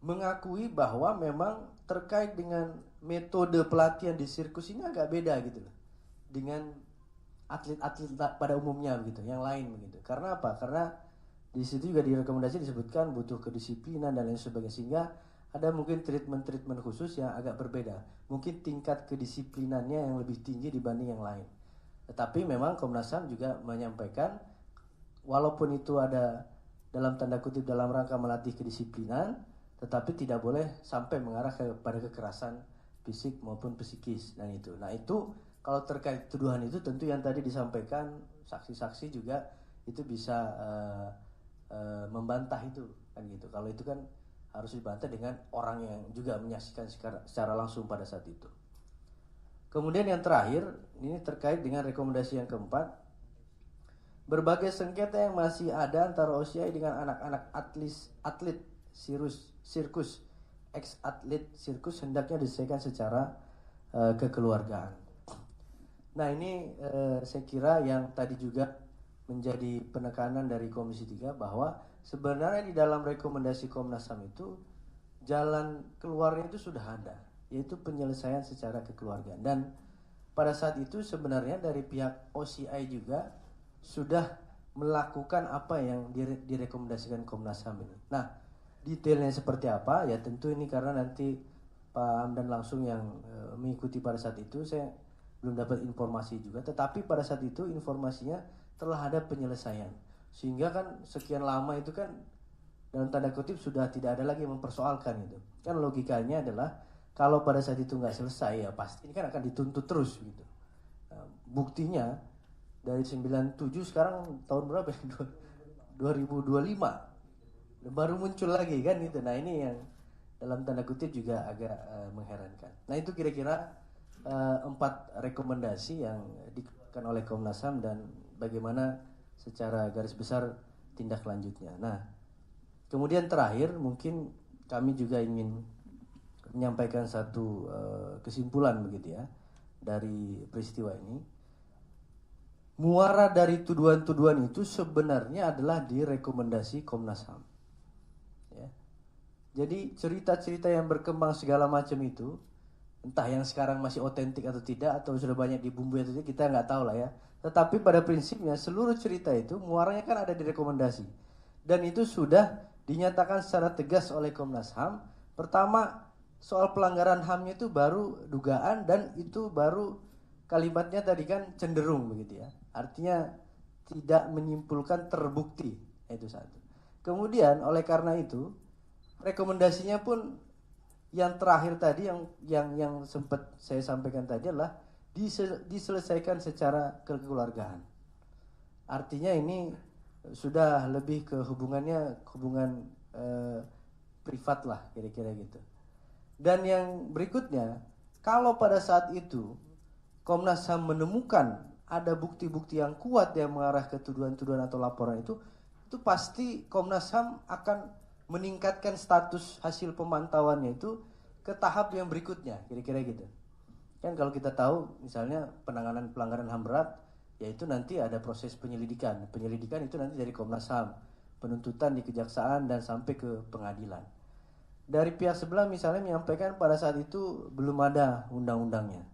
mengakui bahwa memang terkait dengan metode pelatihan di sirkus ini agak beda gitu loh dengan atlet-atlet pada umumnya begitu, yang lain begitu. Karena apa? Karena di situ juga di rekomendasi disebutkan butuh kedisiplinan dan lain sebagainya, sehingga ada mungkin treatment khusus yang agak berbeda. Mungkin tingkat kedisiplinannya yang lebih tinggi dibanding yang lain. Tetapi memang Komnas HAM juga menyampaikan walaupun itu ada dalam tanda kutip dalam rangka melatih kedisiplinan, tetapi tidak boleh sampai mengarah kepada kekerasan fisik maupun psikis dan itu. Nah, itu kalau terkait tuduhan itu tentu yang tadi disampaikan saksi-saksi juga itu bisa membantah itu kan gitu. Kalau itu kan harus dibantah dengan orang yang juga menyaksikan secara langsung pada saat itu. Kemudian yang terakhir, ini terkait dengan rekomendasi yang keempat. Berbagai sengketa yang masih ada antara OCI dengan anak-anak atlet sirkus, ex-atlet sirkus hendaknya diselesaikan secara kekeluargaan. Nah, ini saya kira yang tadi juga menjadi penekanan dari Komisi 3 bahwa sebenarnya di dalam rekomendasi Komnas HAM itu jalan keluarnya itu sudah ada, yaitu penyelesaian secara kekeluargaan. Dan pada saat itu sebenarnya dari pihak OCI juga sudah melakukan apa yang direkomendasikan Komnas HAM ini. Nah, detailnya seperti apa ya tentu ini karena nanti Pak Hamdan langsung yang mengikuti pada saat itu, saya belum dapat informasi juga. Tetapi pada saat itu informasinya telah ada penyelesaian, sehingga kan sekian lama itu kan dalam tanda kutip sudah tidak ada lagi yang mempersoalkan itu. Kan logikanya adalah kalau pada saat itu nggak selesai ya pasti ini kan akan dituntut terus gitu. Nah, buktinya dari 97 sekarang tahun berapa ya? 2025 baru muncul lagi kan itu. Nah ini yang dalam tanda kutip juga agak mengherankan. Nah itu kira-kira 4 rekomendasi yang dikeluarkan oleh Komnas HAM dan bagaimana secara garis besar tindak lanjutnya. Nah kemudian terakhir mungkin kami juga ingin menyampaikan satu kesimpulan begitu ya dari peristiwa ini. Muara dari tuduhan-tuduhan itu sebenarnya adalah di rekomendasi Komnas HAM. Ya. Jadi cerita-cerita yang berkembang segala macam itu, entah yang sekarang masih otentik atau tidak, atau sudah banyak dibumbui atau tidak, kita nggak tahu lah ya. Tetapi pada prinsipnya seluruh cerita itu muaranya kan ada di rekomendasi. Dan itu sudah dinyatakan secara tegas oleh Komnas HAM. Pertama, soal pelanggaran HAM-nya itu baru dugaan dan itu baru kalimatnya tadi kan cenderung begitu ya. Artinya tidak menyimpulkan terbukti, itu satu. Kemudian oleh karena itu rekomendasinya pun yang terakhir tadi yang sempat saya sampaikan tadi adalah diselesaikan secara kekeluargaan. Artinya ini sudah lebih ke hubungan privat lah kira-kira gitu. Dan yang berikutnya, kalau pada saat itu Komnas HAM menemukan ada bukti-bukti yang kuat yang mengarah ke tuduhan-tuduhan atau laporan itu pasti Komnas HAM akan meningkatkan status hasil pemantauannya itu ke tahap yang berikutnya, kira-kira gitu. Kan kalau kita tahu misalnya penanganan pelanggaran HAM berat, yaitu nanti ada proses penyelidikan. Penyelidikan itu nanti dari Komnas HAM, penuntutan di kejaksaan dan sampai ke pengadilan. Dari pihak sebelah misalnya menyampaikan pada saat itu belum ada undang-undangnya.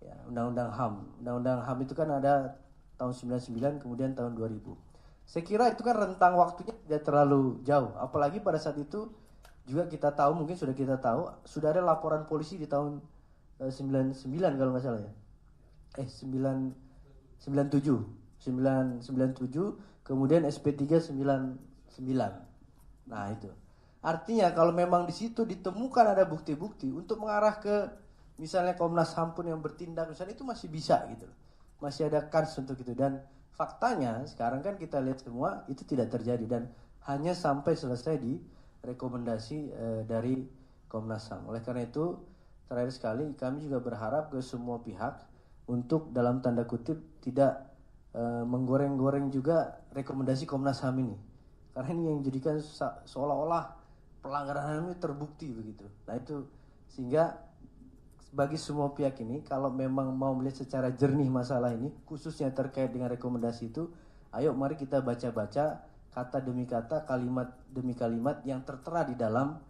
Ya, undang-undang HAM. Undang-undang HAM itu kan ada tahun 99 kemudian tahun 2000. Saya kira itu kan rentang waktunya tidak terlalu jauh. Apalagi pada saat itu juga kita tahu, mungkin sudah kita tahu, sudah ada laporan polisi di tahun 99 kalau nggak salah ya. 97, kemudian SP3 99. Nah itu. Artinya kalau memang di situ ditemukan ada bukti-bukti untuk mengarah ke misalnya Komnas HAM pun yang bertindak misalnya itu masih bisa gitu. Masih ada kans untuk itu dan faktanya sekarang kan kita lihat semua itu tidak terjadi dan hanya sampai selesai di rekomendasi dari Komnas HAM. Oleh karena itu terakhir sekali kami juga berharap ke semua pihak untuk dalam tanda kutip tidak menggoreng-goreng juga rekomendasi Komnas HAM ini. Karena ini yang jadikan seolah-olah pelanggaran HAM ini terbukti begitu. Nah itu sehingga bagi semua pihak ini kalau memang mau melihat secara jernih masalah ini khususnya terkait dengan rekomendasi itu, ayo mari kita baca-baca kata demi kata, kalimat demi kalimat yang tertera di dalam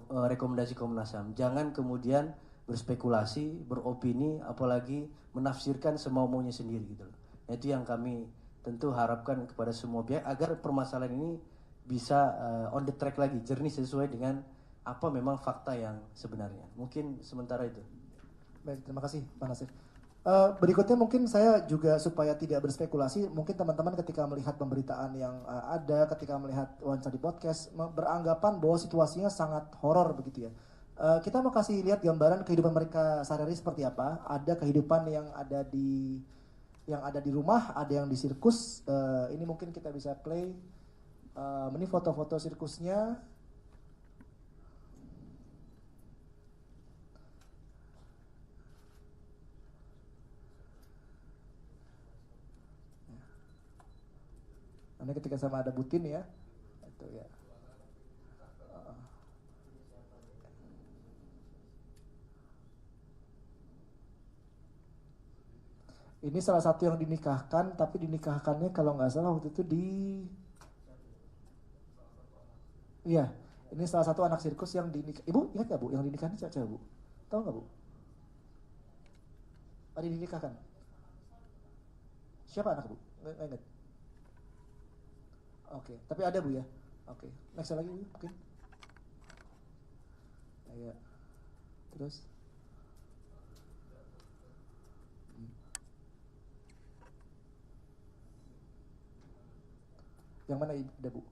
rekomendasi Komnas HAM. Jangan kemudian berspekulasi, beropini, apalagi menafsirkan semau-maunya sendiri gitu loh. Nah, itu yang kami tentu harapkan kepada semua pihak agar permasalahan ini bisa on the track lagi, jernih sesuai dengan apa memang fakta yang sebenarnya. Mungkin sementara itu. Baik, terima kasih Pak Nasir. Berikutnya mungkin saya juga supaya tidak berspekulasi, mungkin teman-teman ketika melihat pemberitaan yang ada, ketika melihat wawancara di podcast, beranggapan bahwa situasinya sangat horor begitu ya. Kita mau kasih lihat gambaran kehidupan mereka sehari-hari seperti apa. Ada kehidupan yang ada di rumah, ada yang di sirkus. Ini mungkin kita bisa play. Ini foto-foto sirkusnya. Ini ketika sama ada Butin ya, itu ya. Ini salah satu yang dinikahkan, tapi dinikahkannya kalau nggak salah waktu itu iya, ini salah satu anak sirkus yang dinikah. Ibu ingat nggak Bu, yang dinikahkan siapa Bu? Tahu nggak Bu? Ada dinikahkan? Siapa anak Bu? Nggak ingat. Oke, tapi ada Bu ya. Oke, next lagi Bu, mungkin. Ya. Terus. Yang mana Ida, Bu?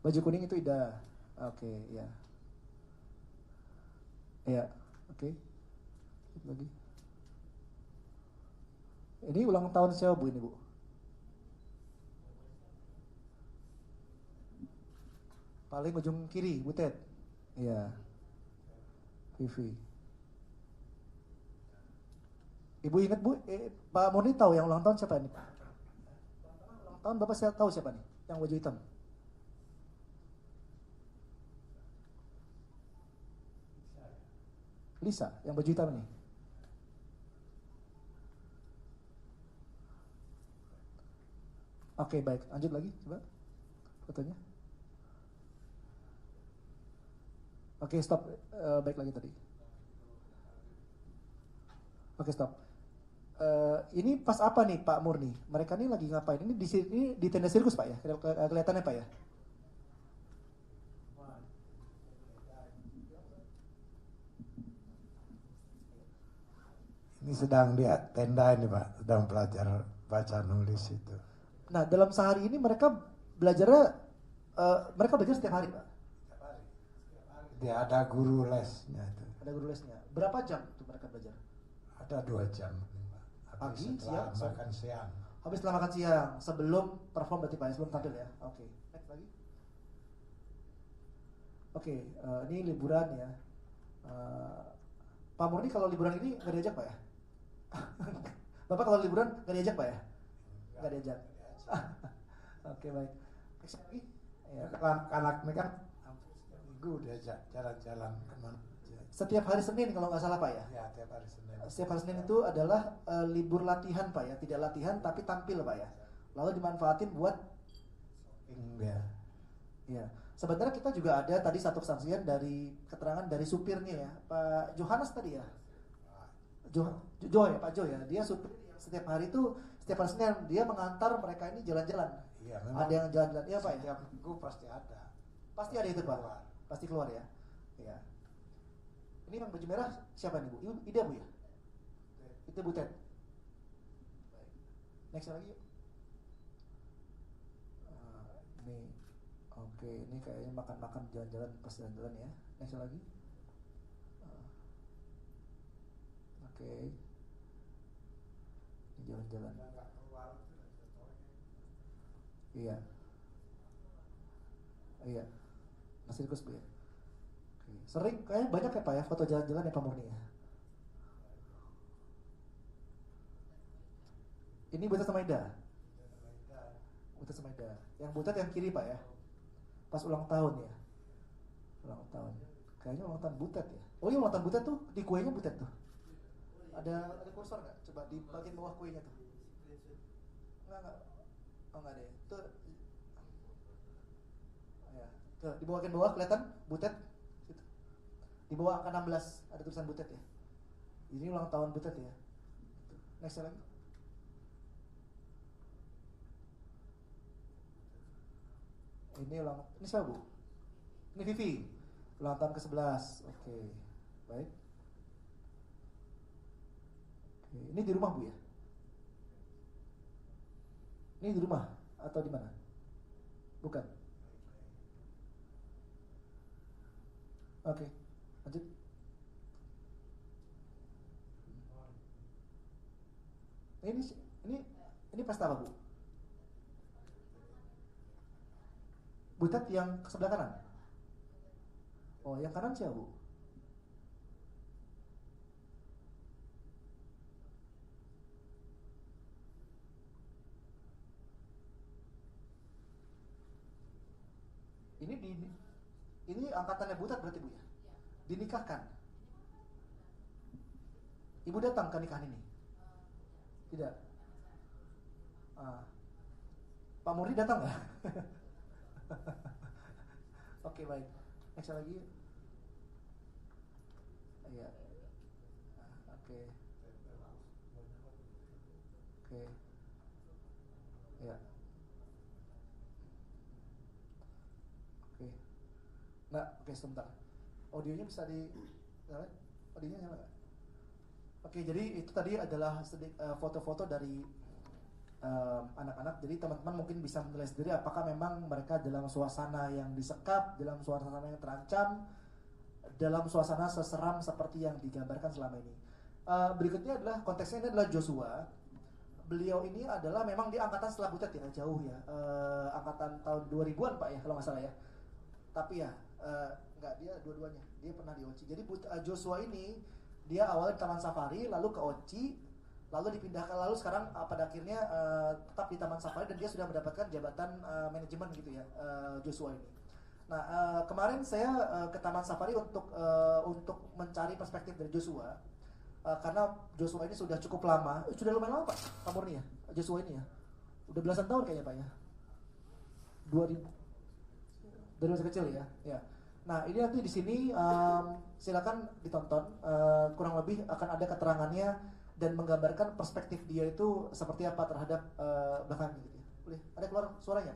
Baju kuning itu Ida. Oke, ya. Ya, oke. Lagi. Ini ulang tahun siapa, Bu, ini, Bu? Paling ujung kiri, Butet. Iya. Vivi. Ibu ingat, Bu, Pak Murni tahu yang ulang tahun siapa ini, Pak? Ulang tahun Bapak saya tahu siapa nih? Yang baju hitam. Lisa, yang baju hitam ini. Oke, baik. Lanjut lagi, coba fotonya. Oke, stop. Baik lagi tadi. Oke, stop. Ini pas apa nih Pak Murni? Mereka ini lagi ngapain? Ini di sini di tenda sirkus, Pak ya? Kelihatannya, Pak ya? Ini sedang di tenda ini Pak, sedang belajar baca nulis itu. Nah, dalam sehari ini mereka belajar setiap hari, Pak? Dia ada guru lesnya itu. Ada guru lesnya. Berapa jam tuh mereka belajar? Ada 2 jam Pak. Pagi, setelah siang, makan siang. Habis setelah makan siang, sebelum perform berarti Pak, sebelum tampil ya. Oke. Next lagi. Oke, ini liburan ya. Pak Murni kalau liburan ini nggak diajak, Pak ya? Bapak kalau liburan nggak diajak, Pak ya? Nggak diajak. Oke, baik. Next lagi. Ya. Anak ini kan hampir setiap minggu diajak jalan-jalan kemana aja. Setiap hari Senin kalau nggak salah, Pak ya? Ya, tiap hari Senin. Setiap hari Senin itu adalah libur latihan, Pak ya, tidak latihan tapi tampil, Pak ya. Lalu dimanfaatin buat Ya. ya. Sebenarnya kita juga ada tadi satu kesaksian dari keterangan dari supirnya ya, Pak Johannes tadi ya. Jo ya, Pak Jo ya. Dia supir yang setiap hari itu setiap hari Senin dia mengantar mereka ini jalan-jalan. Iya, memang. Ada yang jalan-jalan ya, Pak ya. Setiap minggu pasti ada. Pasti ada itu, Pak. Keluar. Pasti keluar ya. Ya. Ini yang baju merah siapa nih, Bu? Ida, Bu ya? Itu Butet. Baik. Next lagi yuk. Ini oke, ini kayaknya makan-makan jalan-jalan pas jalan-jalan ya. Next lagi. Oke. Ini jalan-jalan. Iya. Iya. Masih sirkus, Bu ya. Oke. Sering kayaknya banyak ya Pak ya foto jalan-jalan ya Pak Murni ya. Ini Butet sama Ida. Butet sama Ida. Yang Butet yang kiri Pak ya. Pas ulang tahun ya. Ulang tahun. Kayaknya ulang tahun Butet ya. Oh iya, ulang tahun Butet tuh di kuenya Butet tuh. Ada kursor nggak? Coba di bagian bawah kuenya tuh. Enggak. Oh enggak deh. Tuh. Ya. Tuh di bagian bawah kelihatan Butet. Situ. Di bawah angka 16 ada tulisan Butet ya. Ini ulang tahun Butet ya. Next lagi. Ini siapa, Bu? Ini Vivi. Ulang tahun ke-11. Oke. Baik. Oke. Ini di rumah, Bu ya? Ini di rumah atau di mana? Bukan. Oke. Lanjut. Ini pesta apa, Bu? Butet yang ke sebelah kanan. Oh, yang kanan siapa, Bu? Ini angkatannya Butet berarti, Bu ya? Dinikahkan. Ibu datang ke nikahan ini? Tidak. Pak Murni datang nggak? Oke, baik. Next lagi. Iya. Oke. Oke. Ya. Oke. Nah, oke sebentar. Audionya bisa nyalain? Audionya nyala nggak? Oke, jadi itu tadi adalah foto-foto dari anak-anak. Jadi teman-teman mungkin bisa menilai sendiri apakah memang mereka dalam suasana yang disekap, dalam suasana yang terancam, dalam suasana seseram seperti yang digambarkan selama ini. Berikutnya adalah konteksnya, ini adalah Joshua. Beliau ini adalah memang di angkatan setelah Butet ya, jauh ya, angkatan tahun 2000-an Pak ya kalau nggak salah ya. Tapi ya nggak, dia dua-duanya, dia pernah di OCI. Jadi Joshua ini dia awalnya di Taman Safari, lalu ke OCI, lalu dipindahkan, lalu sekarang pada akhirnya tetap di Taman Safari dan dia sudah mendapatkan jabatan manajemen gitu ya, Joshua ini. Nah kemarin saya ke Taman Safari untuk mencari perspektif dari Joshua, karena Joshua ini sudah cukup lama, sudah lumayan lama Pak Murni ya, Joshua ini ya, udah belasan tahun kayaknya Pak ya, 2000 dari masa kecil ya. Nah ini nanti di sini silakan ditonton, kurang lebih akan ada keterangannya dan menggambarkan perspektif dia itu seperti apa terhadap belakang gitu ya. Boleh ada keluar suaranya?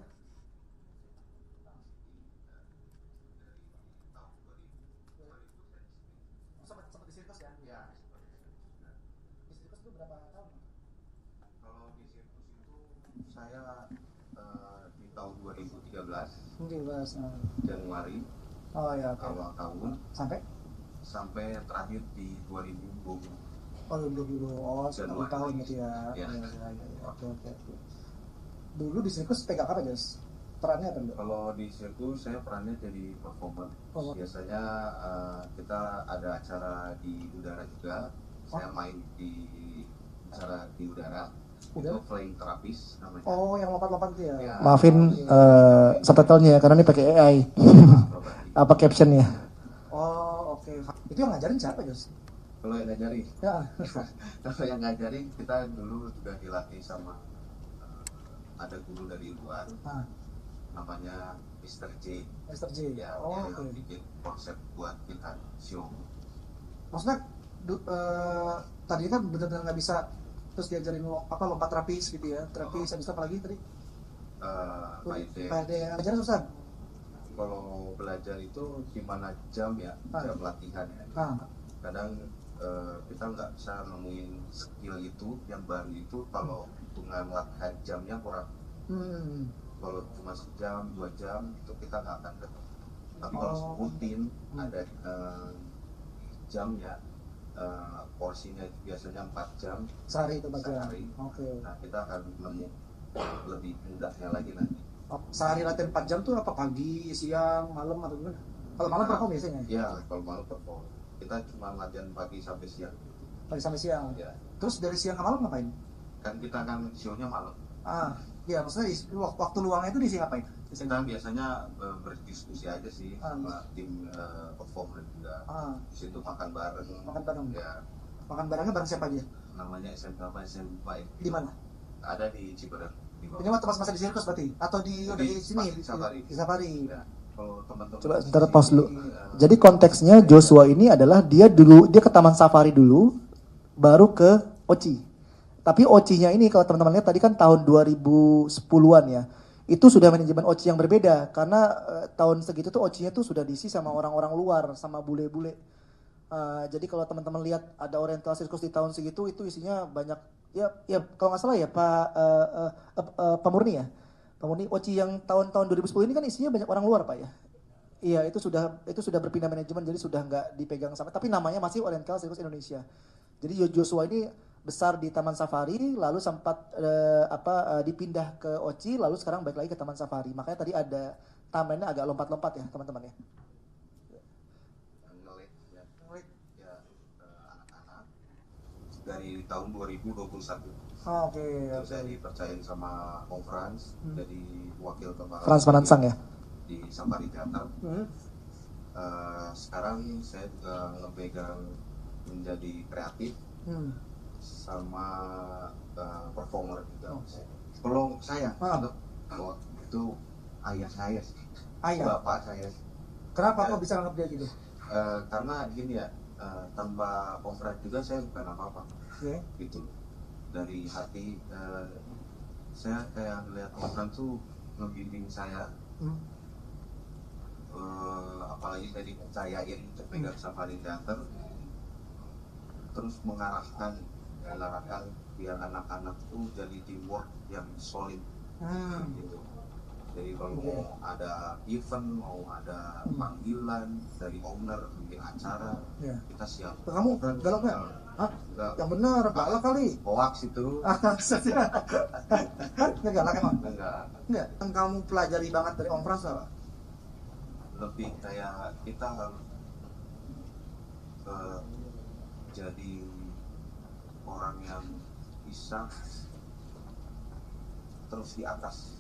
Sempat di sirkus ya? Ya. Di sirkus itu berapa tahun? Kalau di sirkus itu saya di tahun 2013 Januari Oh ya, oke. awal tahun Sampai terakhir di 2020. oh 2020, oh 10 Januari. tahun gitu ya. Ya. Oke. Dulu di sirkus pegang apa Jas? Perannya apa Mbak? Kalau di sirkus saya perannya jadi performer. Oh. Biasanya kita ada acara di udara juga. Saya main di acara di udara. Udara? Itu flying terapis namanya. Oh yang lompat-lompat itu ya? Ya. Maafin subtitlenya karena ini pakai AI. Apa captionnya? Oh oke. Itu yang ngajarin siapa Jas? Kalau yang ngajarin, Ya. kalau yang ngajarin kita dulu juga dilatih sama ada guru dari luar, namanya Mr. J. Mr. J. Ya, Oh dia oke. yang bikin konsep buat kita show. Maksudnya tadi kan benar-benar nggak bisa terus diajarin lompat terapis gitu ya, terapis habis itu apa lagi tadi? Pak ya. Ajaran susah. Kalau belajar itu gimana jam ya, jam latihan ya. Kadang kita nggak bisa nemuin skill itu yang baru itu kalau hitungan latihan jamnya kurang. Kalau cuma sejam, 2 jam itu kita nggak akan ketemu. Tapi kalau rutin ada jamnya, porsinya itu biasanya 4 jam Sehari itu sehari. Oke. Nah kita akan nemu lebih mudahnya lagi nanti. Sehari latihan 4 jam tuh apa pagi, siang, malam atau gimana? Kalau malam perform biasanya? Ya kalau malam perform. Kita cuma latihan pagi sampai siang. Pagi sampai siang. Ya. Terus dari siang ke malam ngapain? Kan kita kan show-nya malam. Ya maksudnya waktu luangnya itu diisi ngapain? Kita biasanya berdiskusi aja sih sama tim performer juga. Di situ makan bareng. Makan bareng. Ya. Makan barengnya bareng siapa aja? Namanya SMK apa SMK ya? Di mana? Ada di Ciberem. Ini waktu pas masa di sirkus berarti? Atau di sini? Di Safari. Di Safari. Ya. Kalau teman-teman Coba sebentar pause dulu. Jadi konteksnya Joshua ini adalah dia ke Taman Safari dulu, baru ke OCI. Tapi OCI-nya ini kalau teman-teman lihat tadi kan tahun 2010-an ya. Itu sudah manajemen OCI yang berbeda karena tahun segitu tuh OCI-nya tuh sudah diisi sama orang-orang luar, sama bule-bule. Jadi kalau teman-teman lihat ada oriental sirkus di tahun segitu itu isinya banyak ya kalau nggak salah ya Pak Murni ya. Pak Murni OCI yang tahun-tahun 2010 ini kan isinya banyak orang luar Pak ya. Iya itu sudah berpindah manajemen jadi sudah nggak dipegang sama tapi namanya masih Oriental Sirkus Indonesia. Jadi Joshua ini besar di Taman Safari lalu sempat dipindah ke OCI lalu sekarang balik lagi ke Taman Safari. Makanya tadi ada timelinenya agak lompat-lompat ya teman-teman ya. Anak-anak dari tahun 2021. Oke. Saya dipercayain sama Om Frans jadi wakil kepala Frans Manansang ya. Di Safari Theater. Sekarang saya juga ngepegang menjadi kreatif sama performer juga. Kalau saya itu ayah saya sih. Bapak saya. Kenapa kok bisa anggap dia gitu? Karena gini ya, tanpa Om Frans juga saya bukan apa-apa. Gitu. Dari hati saya kayak ngeliat Om Frans tuh ngebimbing saya. Apalagi saya dipercayain untuk pegang Safari Theater terus mengarahkan menggalang biar anak-anak tuh jadi teamwork yang solid gitu. Jadi kalau mau ada event, mau ada panggilan dari owner bikin acara, kita siap. Kamu galak nggak? Hah? Yang benar, galak kali. Hoax itu. Nggak galak emang? Enggak. Nggak. Yang kamu pelajari banget dari Om Frans apa? Lebih kayak kita harus jadi orang yang bisa terus di atas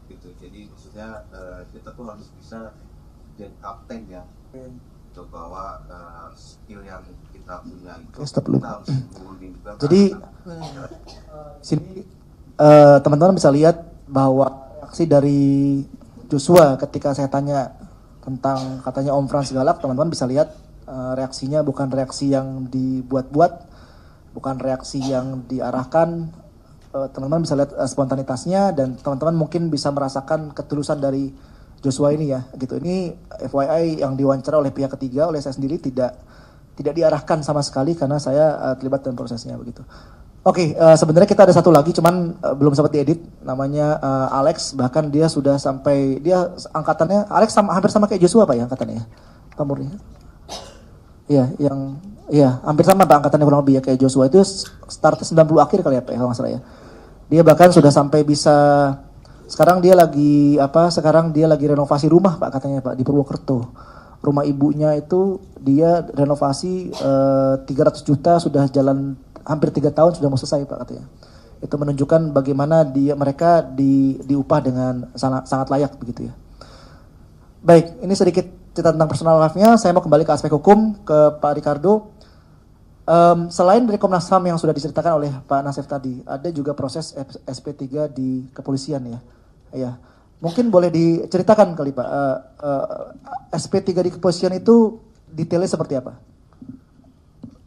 gitu. Jadi maksudnya kita tuh harus bisa jadi kapten ya, untuk bawa skill yang kita punya itu kita harus unggulin juga. Jadi sini teman-teman bisa lihat bahwa reaksi dari Joshua ketika saya tanya tentang katanya Om Frans galak, teman-teman bisa lihat reaksinya bukan reaksi yang dibuat-buat, bukan reaksi yang diarahkan. Teman-teman bisa lihat spontanitasnya, dan teman-teman mungkin bisa merasakan ketulusan dari Joshua ini ya, gitu. Ini FYI yang diwawancara oleh pihak ketiga, oleh saya sendiri tidak diarahkan sama sekali karena saya terlibat dalam prosesnya begitu. Oke, sebenarnya kita ada satu lagi, cuman belum sempat diedit, namanya Alex. Bahkan dia sudah sampai, dia angkatannya Alex hampir sama kayak Joshua Pak ya angkatannya ya, Pak Murni. Iya, hampir sama Pak angkatannya kurang lebih ya kayak Joshua, itu startnya 90 akhir kali ya Pak kalau nggak salah ya. Dia bahkan sudah sampai bisa, sekarang dia lagi renovasi rumah Pak katanya Pak di Purwokerto. Rumah ibunya itu dia renovasi 300 juta, sudah jalan hampir 3 tahun sudah mau selesai Pak katanya. Itu menunjukkan bagaimana mereka diupah dengan sangat layak begitu ya. Baik, ini sedikit cerita tentang personal life-nya. Saya mau kembali ke aspek hukum, ke Pak Ricardo. Selain dari Komnas HAM yang sudah diceritakan oleh Pak Nasef tadi, ada juga proses SP3 di kepolisian ya. Ya, mungkin boleh diceritakan kali Pak, SP3 di kepolisian itu detailnya seperti apa?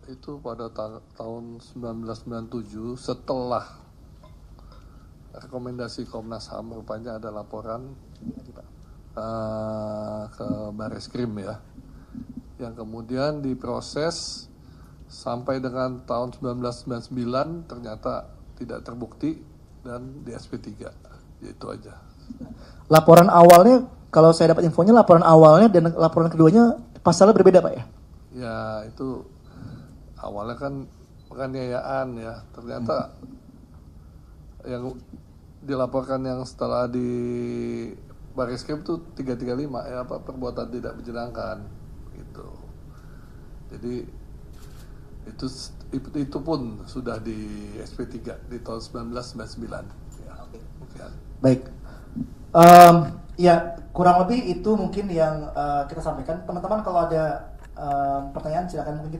Itu pada tahun 1997 setelah rekomendasi Komnas HAM, rupanya ada laporan ke Bareskrim ya, yang kemudian diproses sampai dengan tahun 1999 ternyata tidak terbukti dan di SP3. Itu aja. Laporan awalnya, kalau saya dapat infonya, laporan awalnya dan laporan keduanya pasalnya berbeda Pak ya? Ya, itu awalnya kan penganiayaan ya, ternyata yang dilaporkan yang setelah di Bareskrim itu 335 ya, perbuatan tidak menyenangkan gitu. Jadi itu pun sudah di SP3 di tahun 1999 ya. Baik. Ya kurang lebih itu mungkin yang kita sampaikan. Teman-teman kalau ada pertanyaan silakan, mungkin kita